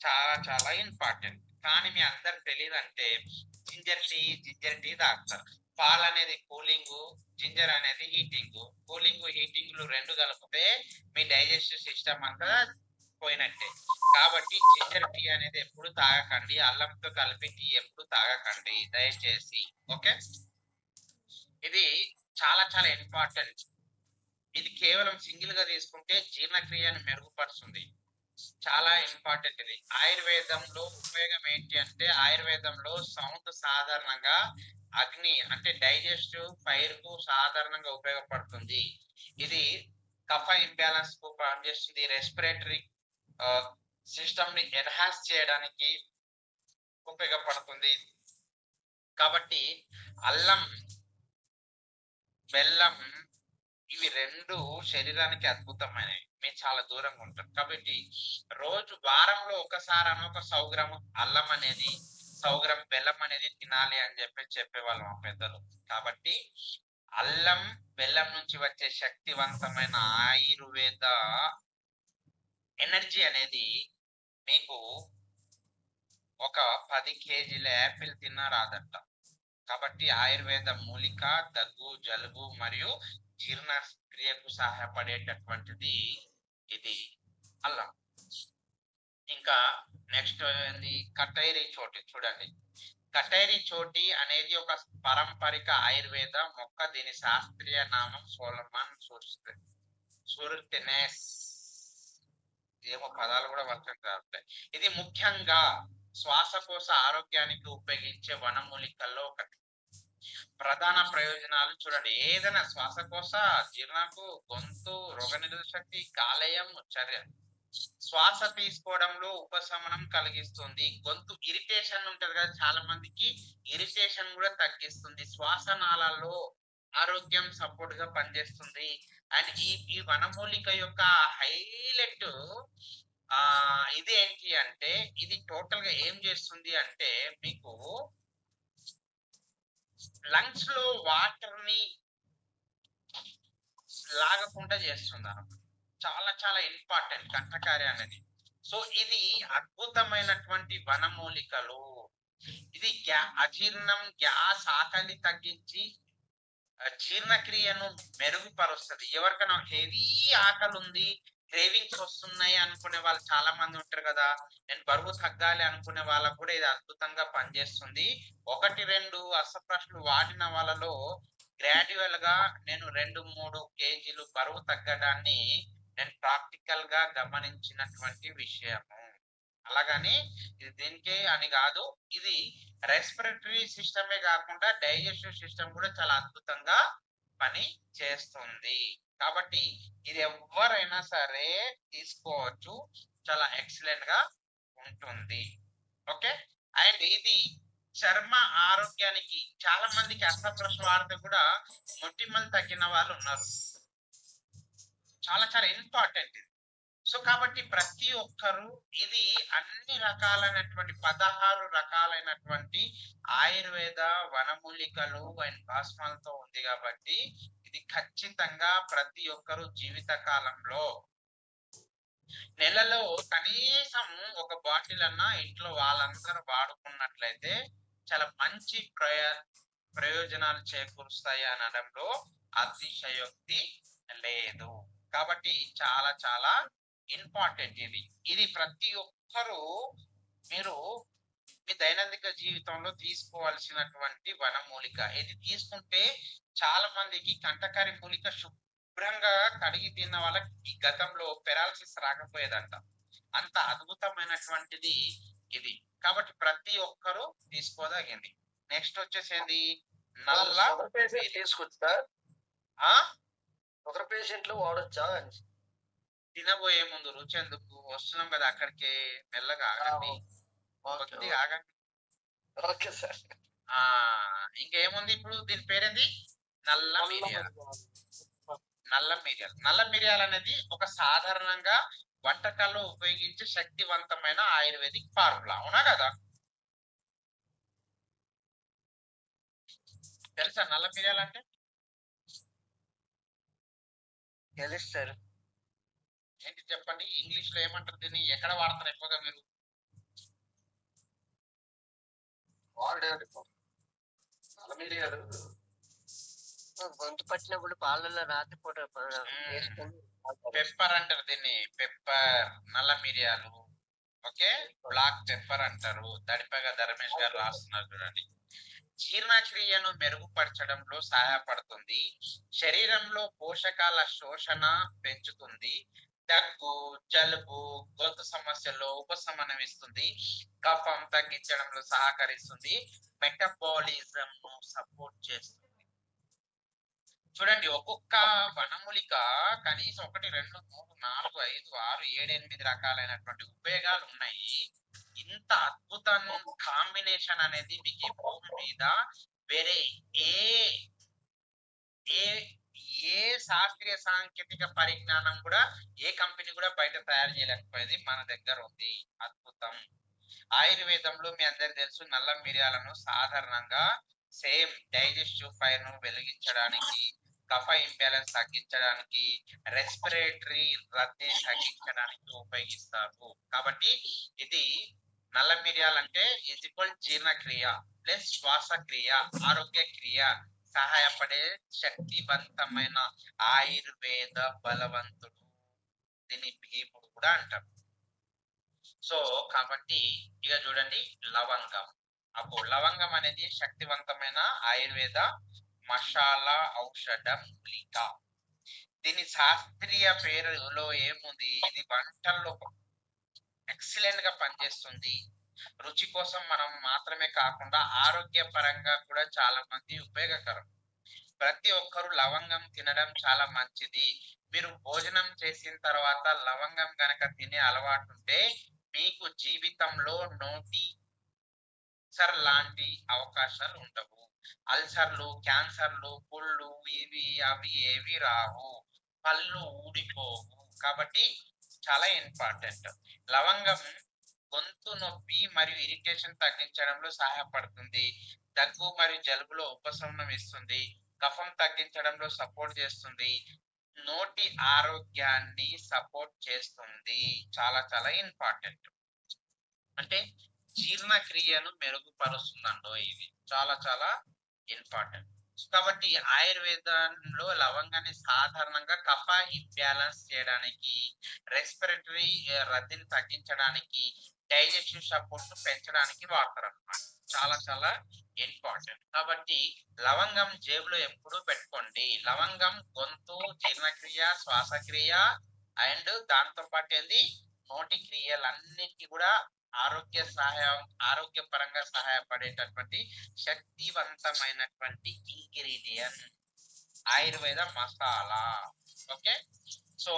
Speaker 1: చాలా చాలా ఇంపార్టెంట్. కానీ మీ అందరు తెలియదంటే జింజర్ టీ తాగుతారు. పాలు అనేది కూలింగ్, జింజర్ అనేది హీటింగ్. కూలింగ్ హీటింగ్ రెండు కలిపితే మీ డైజెస్టివ్ సిస్టమ్ అంతా పోయినట్టే. కాబట్టి జింజర్ టీ అనేది ఎప్పుడు తాగకండి, అల్లంతో కలిపి టీ ఎప్పుడు తాగకండి దయచేసి. ఓకే, ఇది చాలా చాలా ఇంపార్టెంట్. ఇది కేవలం సింగిల్ గా తీసుకుంటే జీర్ణక్రియను మెరుగుపరుస్తుంది. చాలా ఇంపార్టెంట్ ఇది. ఆయుర్వేదంలో ఉపయోగం ఏంటి అంటే, ఆయుర్వేదంలో సౌండ్ సాధారణంగా అగ్ని అంటే డైజెస్టివ్ ఫైర్ కు సాధారణంగా ఉపయోగపడుతుంది. ఇది కఫ ఇంబ్యాలెన్స్ కు పనిచేస్తుంది, రెస్పిరేటరీ సిస్టమ్ ని ఎన్హాన్స్ చేయడానికి ఉపయోగపడుతుంది. కాబట్టి అల్లం, బెల్లం ఇవి రెండు శరీరానికి అద్భుతమైనవి. మేము చాలా దూరంగా ఉంటాం కాబట్టి రోజు వారంలో ఒకసారి 100 గ్రాము అల్లం అనేది 100 గ్రాము బెల్లం అనేది తినాలి అని చెప్పేవాళ్ళం మా పెద్దలు. కాబట్టి అల్లం బెల్లం నుంచి వచ్చే శక్తివంతమైన ఆయుర్వేద ఎనర్జీ అనేది మీకు ఒక 10 కేజీల యాపిల్ తిన్నా రాదంట. కాబట్టి ఆయుర్వేద మూలిక దగ్గు, జలుబు మరియు జీర్ణ క్రియకు సహాయపడేటటువంటిది ఇది అల్లం. ఇంకా నెక్స్ట్ ఏంది, కటైరీ చోటి. చూడండి, కటైరీ చోటి అనేది ఒక పారంపరిక ఆయుర్వేద మొక్క. దీని శాస్త్రీయ నామం సోలమన్ సుర్టినెస్. ఏమో పదాలు కూడా వర్షం కావట్లేదు. ఇది ముఖ్యంగా శ్వాసకోశ ఆరోగ్యానికి ఉపయోగించే వనమూలికల్లో ఒకటి. ప్రధాన ప్రయోజనాలు చూడండి, ఏదైనా శ్వాసకోశ, జీర్ణకు, గొంతు, రోగనిరోధక శక్తి, కాలేయం, చర్య, శ్వాస తీసుకోవడంలో ఉపశమనం కలిగిస్తుంది. గొంతు ఇరిటేషన్ ఉంటది కదా చాలా మందికి, ఇరిటేషన్ కూడా తగ్గిస్తుంది. శ్వాసనాళాల్లో ఆరోగ్యం సపోర్ట్ గా పనిచేస్తుంది. అండ్ ఈ వనమూలిక యొక్క హైలైట్ ఇది ఏంటి అంటే, ఇది టోటల్ గా ఏం చేస్తుంది అంటే మీకు లంగ్స్ లో వాటర్ ని లాగకుండా చేస్తుంది అన్నమాట. చాలా చాలా ఇంపార్టెంట్ కంఠకార్య అనేది. సో ఇది అద్భుతమైనటువంటి వనమూలికలు. ఇది అజీర్ణం, గ్యాస్, ఆకలి తగ్గించి జీర్ణక్రియను మెరుగుపరుస్తుంది. ఎవరికైనా హెవీ ఆకలి ఉంది, క్రేవింగ్స్ వస్తున్నాయి అనుకునే వాళ్ళు చాలా మంది ఉంటారు కదా, నేను బరువు తగ్గాలి అనుకునే వాళ్ళకు కూడా ఇది అద్భుతంగా పనిచేస్తుంది. 1-2 అసప్రశ్లు వాడిన వాళ్ళలో గ్రాడ్యువల్ గా నేను 2-3 కేజీలు బరువు తగ్గడాన్ని నేను ప్రాక్టికల్ గా గమనించినటువంటి విషయము. అలాగని ఇది దీనికే అని కాదు, ఇది రెస్పిరేటరీ సిస్టమే కాకుండా డైజెస్టివ్ సిస్టమ్ కూడా చాలా అద్భుతంగా పని చేస్తుంది. కాబట్టి ఇది ఎవరైనా సరే తీసుకోవచ్చు, చాలా ఎక్సలెంట్ గా ఉంటుంది. ఓకే. అండ్ ఇది చర్మ ఆరోగ్యానికి చాలా మందికి అసప్రశ వాడితే కూడా మొటిమలు తగ్గిన వాళ్ళు ఉన్నారు. చాలా చాలా ఇంపార్టెంట్ ఇది. సో కాబట్టి ప్రతి ఒక్కరు ఇది అన్ని రకాలైనటువంటి 16 రకాలైనటువంటి ఆయుర్వేద వనమూలికలు అండ్ భాస్మాలతో ఉంది కాబట్టి ఇది ఖచ్చితంగా ప్రతి ఒక్కరు జీవిత కాలంలో నెలలో కనీసం ఒక బాటిల్ అన్నా ఇంట్లో వాళ్ళందరూ వాడుకున్నట్లయితే చాలా మంచి ప్రయోజనాలు చేకూరుస్తాయి అనడంలో అతిశయోక్తి లేదు. కాబట్టి చాలా చాలా ఇంపార్టెంట్ ఇది. ఇది ప్రతి ఒక్కరూ మీరు మీ దైనందిక జీవితంలో తీసుకోవాల్సినటువంటి వనమూలిక. ఇది తీసుకుంటే చాలా మందికి కంటకారి మూలిక శుభ్రంగా కడిగి తిన్న వాళ్ళకి గతంలో పెరాలసిస్ రాకపోయేదంట. అంత అద్భుతమైనటువంటిది ఇది. కాబట్టి ప్రతి ఒక్కరూ తీసుకోదగింది. నెక్స్ట్ వచ్చేసేది నల్ల
Speaker 2: షుగర్ పేషెంట్ తీసుకొచ్చా?
Speaker 1: ఆ
Speaker 2: షుగర్ పేషెంట్లు వాడొచ్చా?
Speaker 1: తినబోయే ముందు రుచి ఎందుకు, వస్తున్నాం కదా అక్కడికి, మెల్లగా ఆగండి, కొద్దిగా ఆగండి.
Speaker 2: Okay sir.
Speaker 1: ఇంకేముంది ఇప్పుడు దీని పేరేంది? నల్ల మిరియాలు. నల్ల మిరియాలు అనేది ఒక సాధారణంగా వంటకాల్లో ఉపయోగించే శక్తివంతమైన ఆయుర్వేదిక్ ఫార్ములా, అవునా కదా? తెలుసా నల్ల మిరియాలు అంటే?
Speaker 2: తెలుసు సార్.
Speaker 1: ఏంటి చెప్పండి, ఇంగ్లీష్ లో ఏమంటారు దీన్ని, ఎక్కడ వాడతారు ఎక్కువగా మీరు?
Speaker 2: నల్ల మిరియాలు గొంతు పట్టినప్పుడు పాలల్లో రాత్రిపూట
Speaker 1: పెప్పర్ అంటారు దీన్ని, పెప్పర్, నల్ల మిరియాలు. ఓకే, బ్లాక్ పెప్పర్ అంటారు. దడిపగా ధర్మేష్ గారు రాస్తున్నారు చూడండి. జీర్ణక్రియను మెరుగుపరచడంలో సహాయపడుతుంది, శరీరంలో పోషకాల శోషణ పెంచుతుంది, దగ్గు, జలుబు, గొంతు సమస్యల్లో ఉపశమనం ఇస్తుంది, కఫం తగ్గించడంలో సహకరిస్తుంది, మెటబాలిజం ను సపోర్ట్ చేస్తుంది. చూడండి, ఒక్కొక్క వనమూలిక కనీసం 1, 2, 3, 4, 5, 6, 7, 8 రకాలైనటువంటి ఉపయోగాలు ఉన్నాయి. ఇంత అద్భుతం కాంబినేషన్ అనేది మీకు ఈ భూమి మీద వేరే ఏ ఏ ఏ శాస్త్రీయ సాంకేతిక పరిజ్ఞానం కూడా, ఏ కంపెనీ కూడా బయట తయారు చేయలేకపోయేది మన దగ్గర ఉంది. అద్భుతం. ఆయుర్వేదంలో మీ అందరికి తెలుసు, నల్ల మిరియాలను సాధారణంగా సేమ్ డైజెస్టివ్ ఫైర్ ను వెలిగించడానికి, కఫ ఇంబ్యాలెన్స్ తగ్గించడానికి, రెస్పిరేటరీ రద్దీ తగ్గించడానికి ఉపయోగిస్తారు. కాబట్టి ఇది నల్ల మిరియాలు అంటే జీర్ణక్రియ ప్లస్ శ్వాసక్రియ, ఆరోగ్య క్రియ సహాయపడే శక్తివంతమైన ఆయుర్వేద బలవంతుడు. దీన్ని భీముడు కూడా అంటారు. సో కాబట్టి ఇక చూడండి, లవంగం. అప్పుడు లవంగం అనేది శక్తివంతమైన ఆయుర్వేద మసాలా ఔషధ మూలిక. దీని శాస్త్రీయ పేరులో ఏముంది, ఇది వంటల్లో ఎక్సలెంట్ గా పనిచేస్తుంది. రుచి కోసం మనం మాత్రమే కాకుండా ఆరోగ్య పరంగా కూడా చాలా మంది ఉపయోగకరం. ప్రతి ఒక్కరు లవంగం తినడం చాలా మంచిది. మీరు భోజనం చేసిన తర్వాత లవంగం కనుక తినే అలవాటు ఉంటే మీకు జీవితంలో నోటి అల్సర్ లాంటి అవకాశాలు ఉండవు. అల్సర్లు, క్యాన్సర్లు, పుళ్ళు, ఇవి అవి ఏవి రావు, పళ్ళు ఊడిపోవు. కాబట్టి చాలా ఇంపార్టెంట్. లవంగం గొంతు నొప్పి మరియు ఇరిటేషన్ తగ్గించడంలో సహాయపడుతుంది, దగ్గు మరియు జలుబులో ఉపశమనం ఇస్తుంది, కఫం తగ్గించడంలో సపోర్ట్ చేస్తుంది, నోటి ఆరోగ్యాన్ని సపోర్ట్ చేస్తుంది. చాలా చాలా ఇంపార్టెంట్. అంటే జీర్ణక్రియను మెరుగుపరుస్తుందండో ఇది, చాలా చాలా ఇంపార్టెంట్. కాబట్టి ఆయుర్వేదంలో లవంగాన్ని సాధారణంగా కఫ ఇంబ్యాలెన్స్ చేయడానికి, రెస్పిరేటరీ రద్దీని తగ్గించడానికి, డైజెషన్ సపోర్ట్ పెంచడానికి వాడతారు అన్నమాట. చాలా చాలా ఇంపార్టెంట్. కాబట్టి లవంగం జేబులో ఎప్పుడూ పెట్టుకోండి. లవంగం గొంతు, జీర్ణక్రియ, శ్వాసక్రియ అండ్ దాంతో పాటు ఏంది, నోటి క్రియలన్నిటికీ కూడా ఆరోగ్యపరంగా సహాయపడేటటువంటి శక్తివంతమైనటువంటి ingredient, Ayurveda masala. Okay. So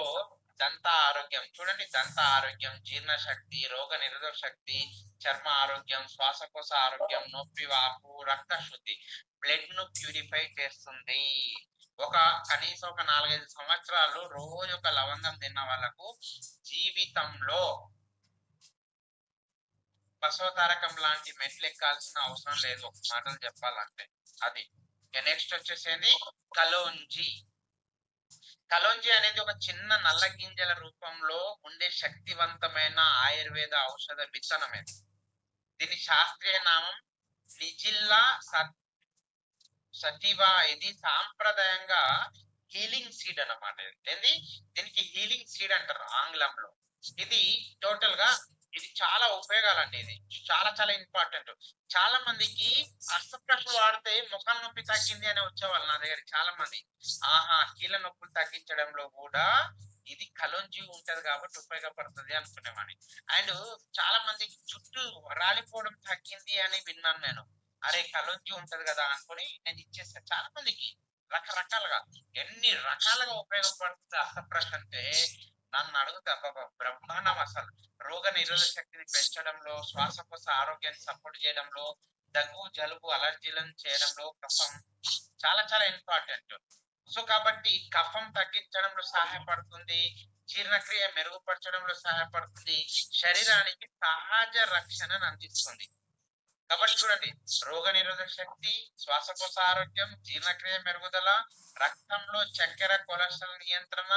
Speaker 1: దంత ఆరోగ్యం చూడండి, దంత ఆరోగ్యం, జీర్ణశక్తి, రోగ నిరోధక శక్తి, చర్మ ఆరోగ్యం, శ్వాసకోశ ఆరోగ్యం, నొప్పి వాపు, రక్త శుద్ధి, బ్లడ్ ను ప్యూరిఫై చేస్తుంది. కనీసం ఒక 4-5 సంవత్సరాలు రోజు ఒక లవంగం తిన్న వాళ్ళకు జీవితంలో బసవతారకం లాంటి మెట్లు ఎక్కాల్సిన అవసరం లేదు, ఒక మాటలు చెప్పాలంటే. అది నెక్స్ట్ వచ్చేసేది కలోంజి. కలోంజి అనేది ఒక చిన్న నల్ల గింజల రూపంలో ఉండే శక్తివంతమైన ఆయుర్వేద ఔషధ విత్తనమే. దీని శాస్త్రీయ నామం నిజిల్లా సటివా. ఇది సాంప్రదాయంగా హీలింగ్ సీడ్ అన్నమాట. ఏంది, దీనికి హీలింగ్ సీడ్ అంటారు ఆంగ్లంలో. ఇది టోటల్ గా ఇది చాలా ఉపయోగాలండి. ఇది చాలా చాలా ఇంపార్టెంట్. చాలా మందికి అస్సప్రశ్న వాడితే ముఖం నొప్పి తగ్గింది అని వచ్చేవాళ్ళు నా దగ్గర చాలా మంది. కీళ్ళ నొప్పులు తగ్గించడంలో కూడా ఇది కలోంజి ఉంటది కాబట్టి ఉపయోగపడుతుంది అనుకునేవాడిని. అండ్ చాలా మందికి జుట్టు రాలిపోవడం తగ్గింది అని విన్నాను నేను. అరే కలోంజి ఉంటది కదా అనుకుని నేను ఇచ్చేస్తాను చాలా మందికి. రకరకాలుగా ఎన్ని రకాలుగా ఉపయోగపడుతుంది అస్సప్రశ్న అంటే నన్ను అడుగుతా బ్రహ్మాండం అసలు. రోగ నిరోధక శక్తిని పెంచడంలో, శ్వాసకోశ ఆరోగ్యాన్ని సపోర్ట్ చేయడంలో, దగ్గు జలుబు అలర్జీలను చేయడంలో కఫం చాలా చాలా ఇంపార్టెంట్. సో కాబట్టి కఫం తగ్గించడంలో సహాయపడుతుంది, జీర్ణక్రియ మెరుగుపరచడంలో సహాయపడుతుంది, శరీరానికి సహజ రక్షణను అందిస్తుంది. కాబట్టి చూడండి, రోగ నిరోధక శక్తి, శ్వాసకోశ ఆరోగ్యం, జీర్ణక్రియ మెరుగుదల, రక్తంలో చక్కెర కొలెస్ట్రాల్ నియంత్రణ,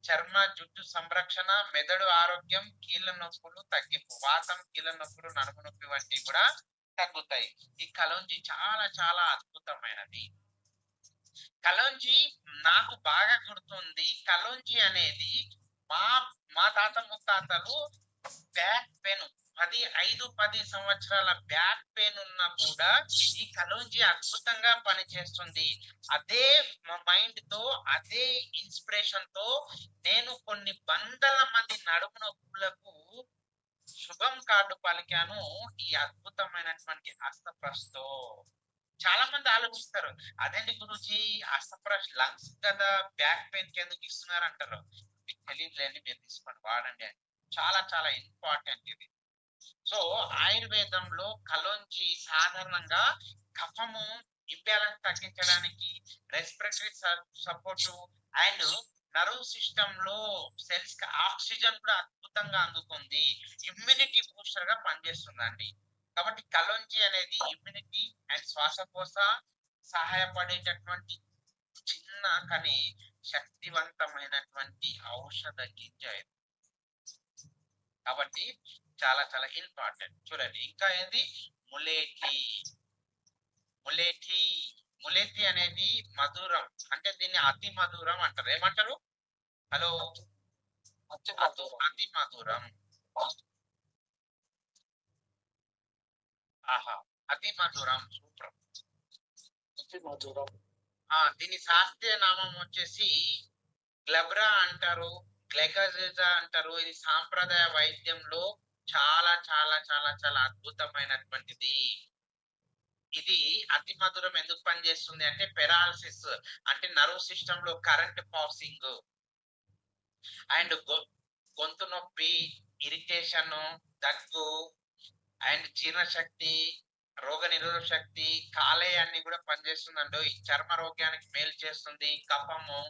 Speaker 1: చర్మ జుట్టు సంరక్షణ, మెదడు ఆరోగ్యం, కీళ్ళ నొప్పులు తగ్గింపు, వాతం, కీళ్ళ నొప్పులు, నడుము నొప్పి వంటివి కూడా తగ్గుతాయి. ఈ కలోంజి చాలా చాలా అద్భుతమైనది. కలోంజి నాకు బాగా గుర్తుంది. కలోంజి అనేది మా మా తాత ముత్తాతలు బ్యాక్ పెయిన్ 5-10 సంవత్సరాల బ్యాక్ పెయిన్ ఉన్నా కూడా ఈ కలోంజి అద్భుతంగా పనిచేస్తుంది. అదే మైండ్ తో, అదే ఇన్స్పిరేషన్ తో నేను కొన్ని వందల మంది నడుము నొప్పులకు శుభం కార్డు పలికాను ఈ అద్భుతమైనటువంటి అస్తప్రస్తో. చాలా మంది ఆలోచిస్తారు, అదేంటి గురూజీ అస్తప్రస్ లంగ్స్ కదా, బ్యాక్ పెయిన్ కి ఎందుకు ఇస్తున్నారు అంటారు. మీకు తెలియదులేండి, మీరు తీసుకోండి వాడండి అని. చాలా చాలా ఇంపార్టెంట్ ఇది. సో ఆయుర్వేదంలో కలోంజి సాధారణంగా కఫము ఇంబ్యాలెన్స్ తగ్గించడానికి, respiratory support and nerve system లో సెల్స్ కి ఆక్సిజన్ కూడా అద్భుతంగా అందుతుంది, ఇమ్యూనిటీ బూస్టర్ గా పనిచేస్తుందండి. కాబట్టి కలోంజి అనేది ఇమ్యూనిటీ అండ్ శ్వాసకోశ సహాయపడేటటువంటి చిన్న కానీ శక్తివంతమైనటువంటి ఔషధ గింజ. కాబట్టి చాలా చాలా ఇంపార్టెంట్. చూడండి ఇంకా ఏంది, ములేఠి. ములేఠి ములేఠి అనేది మధురం, అంటే దీన్ని అతి మధురం అంటారు. ఏమంటారు? హలో, అతి మధురం. అతి మధురం, సూపర్. దీని శాస్త్రీయ నామం వచ్చేసి గ్లబ్రా అంటారు, గ్లైకాజిజా అంటారు. ఇది సాంప్రదాయ వైద్యంలో చాలా చాలా చాలా చాలా అద్భుతమైనటువంటిది. ఇది అతి మధురం ఎందుకు పనిచేస్తుంది అంటే పెరాలసిస్ అంటే నర్వ్ సిస్టమ్ లో కరెంట్ పాసింగ్ అండ్ గొంతు నొప్పి, ఇరిటేషన్, దగ్గు అండ్ జీర్ణశక్తి, రోగ నిరోధక శక్తి, కాలేయాన్ని కూడా పనిచేస్తుందండి. ఈ చర్మ రోగానికి మేలు చేస్తుంది, కఫము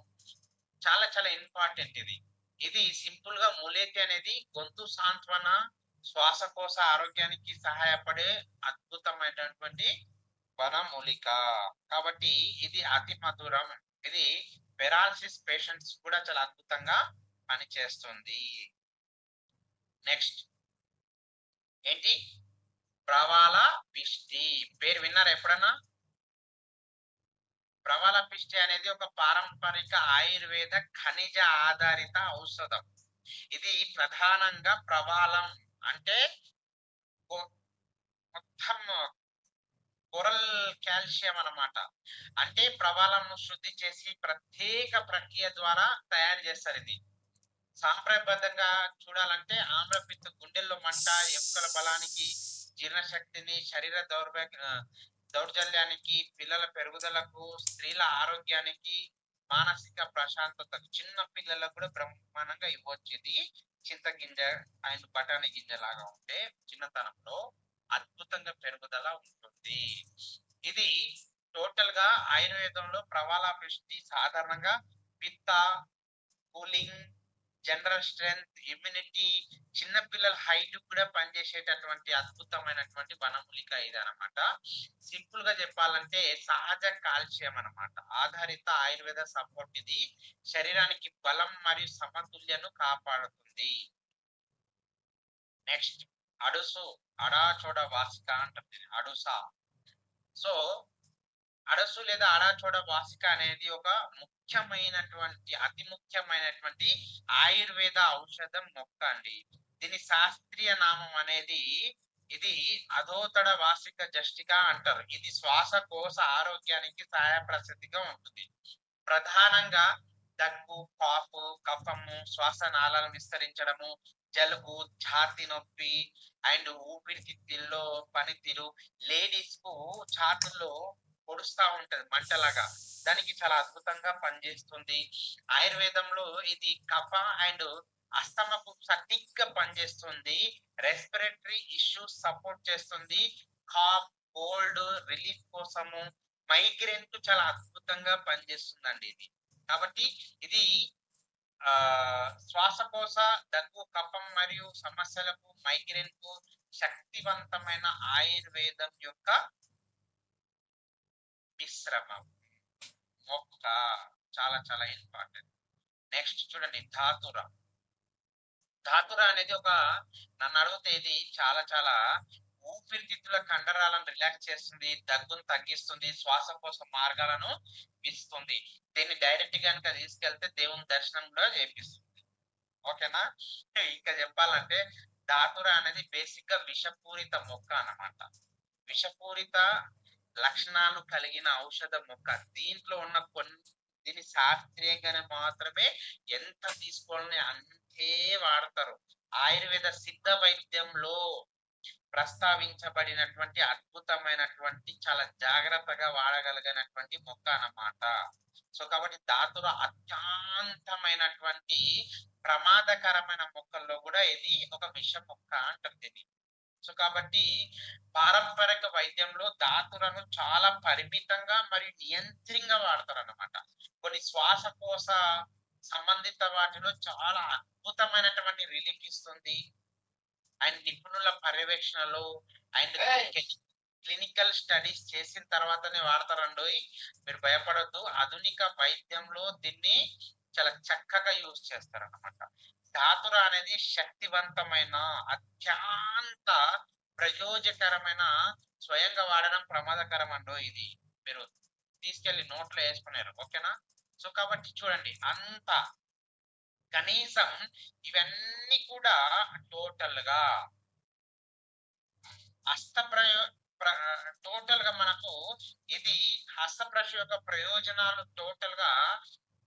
Speaker 1: చాలా చాలా ఇంపార్టెంట్ ఇది. ఇది సింపుల్ గా ములేఠి అనేది గొంతు సాంత్వన, శ్వాసకోశ ఆరోగ్యానికి సహాయపడే అద్భుతమైనటువంటి వనమూలిక. కాబట్టి ఇది అతి మధురం. ఇది పెరాలసిస్ పేషెంట్స్ కూడా చాలా అద్భుతంగా పనిచేస్తుంది. నెక్స్ట్ ఏంటి, ప్రవాల పిష్టి. పేరు విన్నారా ఎప్పుడన్నా? ప్రవాల పిష్టి అనేది ఒక పారంపరిక ఆయుర్వేద ఖనిజ ఆధారిత ఔషధం. ఇది ప్రధానంగా ప్రవాలం అంటే మొత్తం కొరల్ కాల్షియం అన్నమాట. అంటే ప్రవాలంను శుద్ధి చేసి ప్రత్యేక ప్రక్రియ ద్వారా తయారు చేస్తారు. ఇది సాంప్రదాయబద్ధంగా చూడాలంటే ఆమ్లపిత్త, గుండెల్లో మంట, ఎముకల బలానికి, జీర్ణశక్తిని, శరీర దౌర్జన్యానికి, పిల్లల పెరుగుదలకు, స్త్రీల ఆరోగ్యానికి మానసిక ప్రశాంతత చిన్న పిల్లలకు కూడా బ్రహ్మాండంగా ఇవ్వచ్చు. ఇది చింతగింజ అండ్ బఠానీ గింజ లాగా ఉంటే చిన్నతనంలో అద్భుతంగా పెరుగుదల ఉంటుంది. ఇది టోటల్ గా ఆయుర్వేదంలో ప్రవాలాభిష్టి సాధారణంగా పిత్త, కూలింగ్, జనరల్ స్ట్రెంగ్త్, ఇమ్యూనిటీ, చిన్నపిల్లల హైట్ కూడా పనిచేసేటటువంటి అద్భుతమైనటువంటి వనమూలిక ఇది అనమాట. సింపుల్ గా చెప్పాలంటే సహజ కాల్షియం అన్నమాట. ఆధారిత ఆయుర్వేద సపోర్ట్ ఇది శరీరానికి బలం మరియు సమతుల్యను కాపాడుతుంది. నెక్స్ట్ అడుసు, అడాచోడ వాసిక అంటుంది అడుస. సో అడసు లేదా అడాచోడ వాసిక అనేది ఒక ముఖ్యమైనటువంటి అతి ముఖ్యమైనటువంటి ఆయుర్వేద ఔషధం మొక్క అండి. దీని శాస్త్రీయ నామం అనేది ఇది అధోతడ వాసిక జస్టిక అంటారు. ఇది శ్వాసకోశ ఆరోగ్యానికి సహాయప్రసిద్ధిగా ఉంటుంది. ప్రధానంగా దగ్గు, కాపు, కఫము, శ్వాసనాళాలను విస్తరించడము, జలుబు, ఛాతి నొప్పి అండ్ ఊపిరితిత్తుల్లో పనితీరు, లేడీస్ కు ఛాతుల్లో పొడుస్తా ఉంటది మంటలాగా, దానికి చాలా అద్భుతంగా పనిచేస్తుంది. ఆయుర్వేదంలో ఇది కఫ అండ్ అస్తమకు సరిగ్గా పనిచేస్తుంది. రెస్పిరేటరీ ఇష్యూస్ సపోర్ట్ చేస్తుంది. కాఫ్, కోల్డ్ రిలీఫ్ కోసము, మైగ్రేన్ కు చాలా అద్భుతంగా పనిచేస్తుందండి ఇది. కాబట్టి ఇది శ్వాసకోశ, దగ్గు, కఫం మరియు సమస్యలకు, మైగ్రేన్ కు శక్తివంతమైన ఆయుర్వేదం యొక్క మిశ్రమం మొక్క. చాలా చాలా ఇంపార్టెంట్. నెక్స్ట్ చూడండి ధాతుర. ధాతుర అనేది ఒక నన్ను అడిగితే ఇది చాలా చాలా ఊపిరితిత్తుల కండరాలను రిలాక్స్ చేస్తుంది, దగ్గును తగ్గిస్తుంది, శ్వాసకోశ మార్గాలను ఇస్తుంది. దీన్ని డైరెక్ట్ కనుక తీసుకెళ్తే దేవుని దర్శనం కూడా చేపిస్తుంది. ఓకేనా? ఇంకా చెప్పాలంటే ధాతుర అనేది బేసిక్ గా విషపూరిత మొక్క అన్నమాట. విషపూరిత లక్షణాలు కలిగిన ఔషధ మొక్క. దీంట్లో ఉన్న దీని శాస్త్రీయంగానే మాత్రమే ఎంత తీసుకోవాలని అంతే వాడతారు. ఆయుర్వేద సిద్ధ వైద్యంలో ప్రస్తావించబడినటువంటి అద్భుతమైనటువంటి చాలా జాగ్రత్తగా వాడగలిగినటువంటి మొక్క అన్నమాట. సో కాబట్టి ధాతుల అత్యంతమైనటువంటి ప్రమాదకరమైన మొక్కల్లో కూడా ఇది ఒక విష మొక్క అంటుంది. సో కాబట్టి పారంపరిక వైద్యంలో ధాతులను చాలా పరిమితంగా మరియు నియంత్రణగా వాడతారు అన్నమాట. కొన్ని శ్వాసకోశ సంబంధిత వాటిలో చాలా అద్భుతమైనటువంటి రిలీఫ్ ఇస్తుంది. అండ్ నిపుణుల పర్యవేక్షణలో అండ్ క్లినికల్ స్టడీస్ చేసిన తర్వాతనే వాడతారండి. మీరు భయపడద్దు. ఆధునిక వైద్యంలో దీన్ని చాలా చక్కగా యూజ్ చేస్తారు అన్నమాట. ధాతుర అనేది శక్తివంతమైన అత్యంత ప్రయోజకరమైన, స్వయంగా వాడడం ప్రమాదకరం అండో. ఇది మీరు తీసుకెళ్లి నోట్లో వేసుకున్నారు. ఓకేనా? సో కాబట్టి చూడండి అంత కనీసం ఇవన్నీ కూడా టోటల్ గా టోటల్ గా మనకు ఇది హస్తప్రశ యొక్క ప్రయోజనాలు టోటల్ గా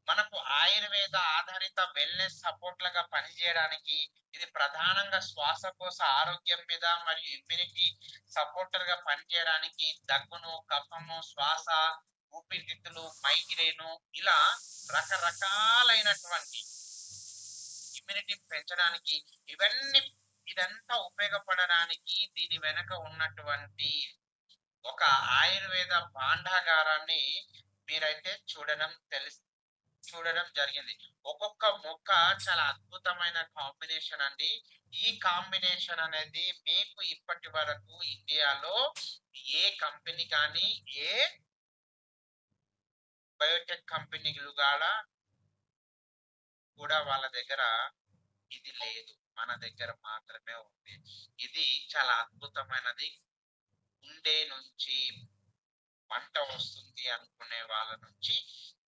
Speaker 1: మనకు ఆయుర్వేద ఆధారిత వెల్నెస్ సపోర్ట్ లాగా పనిచేయడానికి, ఇది ప్రధానంగా శ్వాసకోశ ఆరోగ్యం మీద మరియు ఇమ్యూనిటీ సపోర్టర్ గా పనిచేయడానికి, దగ్గును, కఫము, శ్వాస, ఊపిరితిత్తులు, మైగ్రేను ఇలా రకరకాలైనటువంటి ఇమ్యూనిటీ పెంచడానికి ఇదంతా ఉపయోగపడడానికి దీని వెనక ఉన్నటువంటి ఒక ఆయుర్వేద భాండాగారాన్ని మీరైతే చూడడం జరిగింది. ఒక్కొక్క మొక్క చాలా అద్భుతమైన కాంబినేషన్ అండి. ఈ కాంబినేషన్ అనేది మీకు ఇప్పటి వరకు ఇండియాలో ఏ కంపెనీ కానీ ఏ బయోటెక్ కంపెనీలు కూడా వాళ్ళ దగ్గర ఇది లేదు. మన దగ్గర మాత్రమే ఉంది. ఇది చాలా అద్భుతమైనది. గుండె నుంచి మంట వస్తుంది అనుకునే వాళ్ళ నుంచి,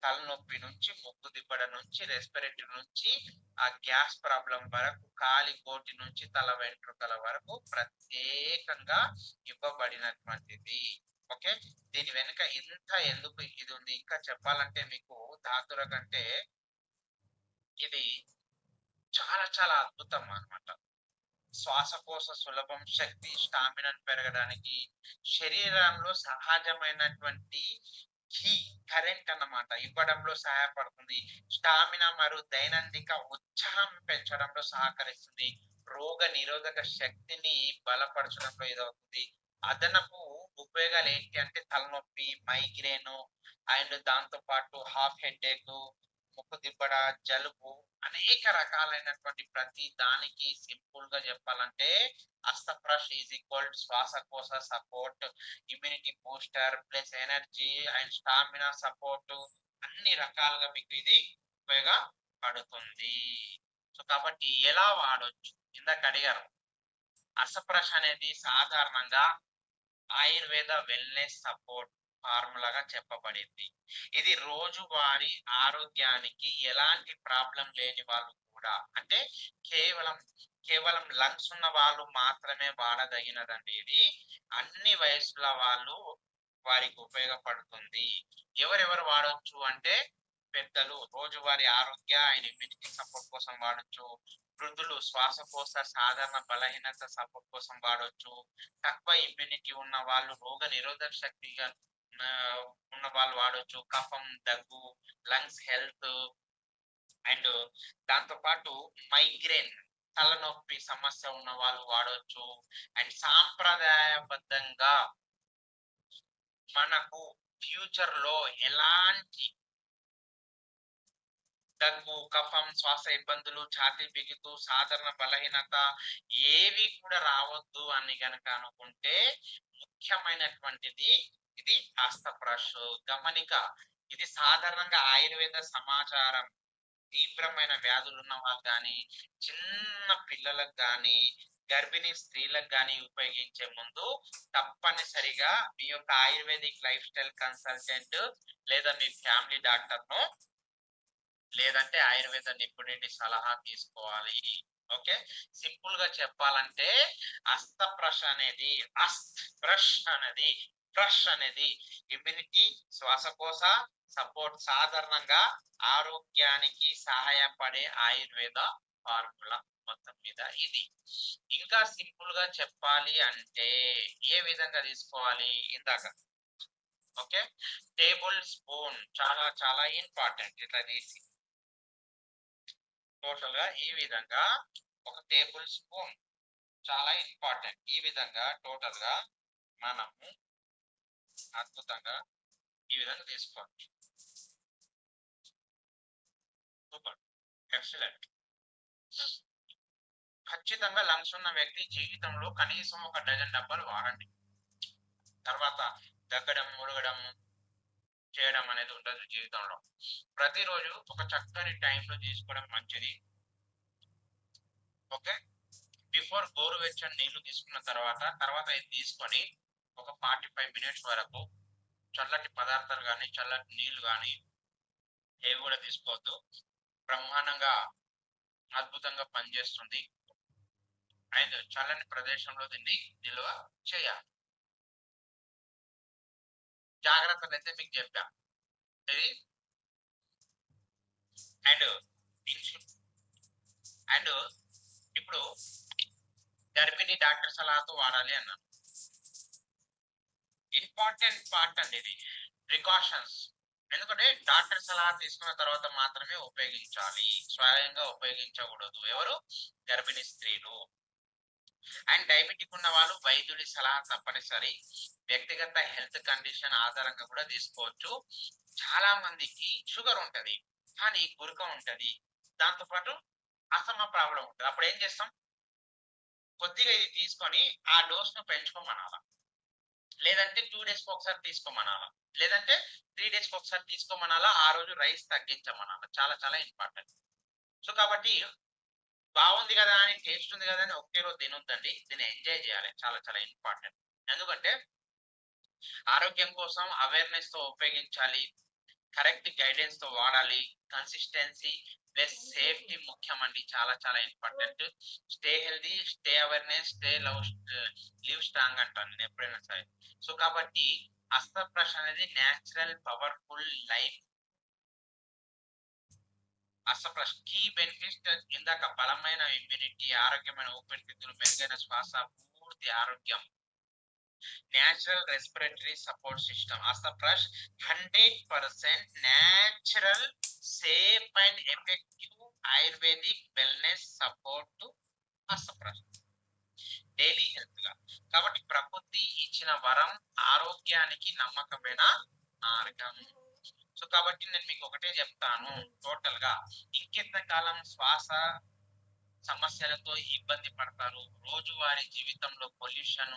Speaker 1: తలనొప్పి నుంచి, ముక్కు దిబ్బడ నుంచి, రెస్పిరేటరీ నుంచి, ఆ గ్యాస్ ప్రాబ్లం వరకు, కాలి కోటి నుంచి తల వెంట్రుకల వరకు ప్రత్యేకంగా ఇవ్వబడినటువంటిది. ఓకే, దీని వెనుక ఎందుకు ఇది ఉంది ఇంకా చెప్పాలంటే మీకు ధాతుర కంటే ఇది చాలా చాలా అద్భుతం అన్నమాట. శ్వాసకోశ సులభం, శక్తి, స్టామినాను పెరగడానికి, శరీరంలో సహజమైనటువంటి కీ కరెంట్ అన్నమాట ఇవ్వడంలో సహాయపడుతుంది. స్టామినా మరియు దైనందిక ఉత్సాహం పెంచడంలో సహకరిస్తుంది. రోగ నిరోధక శక్తిని బలపరచడంలో ఇదవుతుంది. అదనపు ఉపయోగాలు ఏంటి అంటే తలనొప్పి, మైగ్రేను అండ్ దాంతో పాటు హాఫ్ హెడేక్, ముక్కు దిబ్బడ, జలుబు అనేక రకాలైనటువంటి ప్రతి దానికి సింపుల్ గా చెప్పాలంటే అస్తప్రష్ ఈజ్ ఈక్వల్ శ్వాసకోశ support, immunity booster plus energy and stamina support అన్ని రకాలుగా మీకు ఇది ఉపయోగపడుతుంది. సో కాబట్టి ఎలా వాడొచ్చు ఇందాక అడిగారు. అసప్రష్ అనేది సాధారణంగా ఆయుర్వేద వెల్నెస్ సపోర్ట్ ఫార్ములాగా చెప్పబడింది. ఇది రోజువారీ ఆరోగ్యానికి ఎలాంటి ప్రాబ్లం లేని వాళ్ళు కూడా అంటే కేవలం కేవలం లంగ్స్ ఉన్న వాళ్ళు మాత్రమే వాడదగినదండి. ఇది అన్ని వయసుల వాళ్ళు వారికి ఉపయోగపడుతుంది. ఎవరెవరు వాడొచ్చు అంటే పెద్దలు రోజువారీ ఆరోగ్య అండ్ ఇమ్యూనిటీ సపోర్ట్ కోసం వాడొచ్చు. వృద్ధులు శ్వాసకోశ సాధారణ బలహీనత సపోర్ట్ కోసం వాడొచ్చు. తక్కువ ఇమ్యూనిటీ ఉన్న వాళ్ళు రోగ నిరోధక శక్తిగా ఆ, ఉన్న వాళ్ళు వాడొచ్చు. కఫం, దగ్గు, లంగ్స్ హెల్త్ అండ్ దాంతో పాటు మైగ్రేన్ తలనొప్పి సమస్య ఉన్న వాళ్ళు వాడొచ్చు. అండ్ సాంప్రదాయబద్ధంగా మనకు ఫ్యూచర్ లో ఎలాంటి దగ్గు, కఫం, శ్వాస ఇబ్బందులు, ఛాతీ బిగుతు, సాధారణ బలహీనత ఏవి కూడా రావద్దు అని గనక అనుకుంటే ముఖ్యమైనటువంటిది ఇది ఆస్తప్రష్. గమనిక, ఇది సాధారణంగా ఆయుర్వేద సమాచారం తీవ్రమైన వ్యాధులు ఉన్న వాళ్ళు కానీ, చిన్న పిల్లలకు కానీ, గర్భిణీ స్త్రీలకు కానీ ఉపయోగించే ముందు తప్పనిసరిగా మీ యొక్క ఆయుర్వేదిక్ లైఫ్ స్టైల్ కన్సల్టెంట్ లేదా మీ ఫ్యామిలీ డాక్టర్ ను లేదంటే ఆయుర్వేద నిపుణుడి సలహా తీసుకోవాలి. ఓకే, సింపుల్ గా చెప్పాలంటే అస్తప్రష్ అనేది బ్రష్ అనేది ఇమ్యూనిటీ, శ్వాసకోశ సపోర్ట్ సాధారణంగా ఆరోగ్యానికి సహాయపడే ఆయుర్వేద ఫార్ములా మొత్తం మీద ఇది. ఇంకా సింపుల్ గా చెప్పాలి అంటే ఏ విధంగా తీసుకోవాలి ఇందాక. ఓకే, టేబుల్ స్పూన్ చాలా చాలా ఇంపార్టెంట్. ఇట్లా తీసి టోటల్ గా ఈ విధంగా ఒక టేబుల్ స్పూన్ చాలా ఇంపార్టెంట్. ఈ విధంగా టోటల్ గా మనము అద్భుతంగా ఈ విధంగా తీసుకోవచ్చు. Super, excellent. ఖచ్చితంగా లంగ్స్ ఉన్న వ్యక్తి జీవితంలో కనీసం ఒక డజన్ డబ్బాలు వాడండి. తర్వాత దగ్గడం, మురగడం చేయడం అనేది ఉండదు జీవితంలో. ప్రతిరోజు ఒక చక్కని టైంలో తీసుకోవడం మంచిది. ఓకే, బిఫోర్ గోరువెచ్చని నీళ్లు తీసుకున్న తర్వాత ఇది తీసుకొని ఒక 45 మినిట్స్ వరకు చల్లటి పదార్థాలు కానీ చల్లటి నీళ్లు కానీ ఏవి కూడా తీసుకోవద్దు. బ్రహ్మాండంగా అద్భుతంగా పనిచేస్తుంది. అండ్ చల్లని ప్రదేశంలో దీన్ని నిల్వ చేయాలి. జాగ్రత్తలు అయితే మీకు చెప్పా. ఇది అండ్ అండ్ ఇప్పుడు గర్భిణీ డాక్టర్ సలహాతో వాడాలి అన్నాను. ఇంపార్టెంట్ పార్ట్ అండి ఇది, ప్రికాషన్స్. ఎందుకంటే డాక్టర్ సలహా తీసుకున్న తర్వాత మాత్రమే ఉపయోగించాలి, స్వయంగా ఉపయోగించకూడదు. ఎవరు? గర్భిణీ స్త్రీలు. అండ్ డయాబెటిక్ ఉన్న వాళ్ళు వైద్యుడి సలహా తప్పనిసరి. వ్యక్తిగత హెల్త్ కండిషన్ ఆధారంగా కూడా తీసుకోవచ్చు. చాలా మందికి షుగర్ ఉంటది కానీ గురక ఉంటది, దాంతో పాటు అసమ ప్రాబ్లం ఉంటుంది. అప్పుడు ఏం చేస్తాం? కొద్దిగా ఇది తీసుకొని ఆ డోస్ ను పెంచుకోమనాలా, లేదంటే 2 days ఒకసారి తీసుకోమనాలా, లేదంటే 3 days ఒకసారి తీసుకోమనాలా. ఆ రోజు రైస్ తగ్గించమనాలా. చాలా చాలా ఇంపార్టెంట్. సో కాబట్టి బాగుంది కదా అని, టేస్ట్ ఉంది కదా అని ఒకే రోజు తినొద్దండి. దీన్ని ఎంజాయ్ చేయాలి. చాలా చాలా ఇంపార్టెంట్. ఎందుకంటే ఆరోగ్యం కోసం అవేర్నెస్ తో ఉపయోగించాలి, కరెక్ట్ గైడెన్స్ తో వాడాలి. కన్సిస్టెన్సీ ప్లస్ సేఫ్టీ ముఖ్యం అండి, చాలా చాలా important. Stay healthy, stay awareness, stay live strong అంటాను నేను ఎప్పుడైనా సరే. సో కాబట్టి అస్తప్రష్ అనేది న్యాచురల్ పవర్ఫుల్ లైఫ్. అస్తప్రష్ కీ బెనిఫిట్స్ ఇందాక బలమైన ఇమ్యూనిటీ, ఆరోగ్యమైన ఊపిరితిత్తులు, మెరుగైన శ్వాస, పూర్తి ఆరోగ్యం, Natural respiratory support system. Asaprush 100% natural, safe and effective Ayurvedic wellness support to Asaprush. Daily health గా. కాబట్టి ప్రకృతి ఇచ్చిన వరం ఆరోగ్యానికి నమ్మకమైన మార్గం. సో కాబట్టి నేను మీకు ఒకటే చెప్తాను, టోటల్ గా ఇంకెంత కాలం శ్వాస సమస్యలతో ఇబ్బంది పడతారు, రోజువారీ జీవితంలో పొల్యూషన్,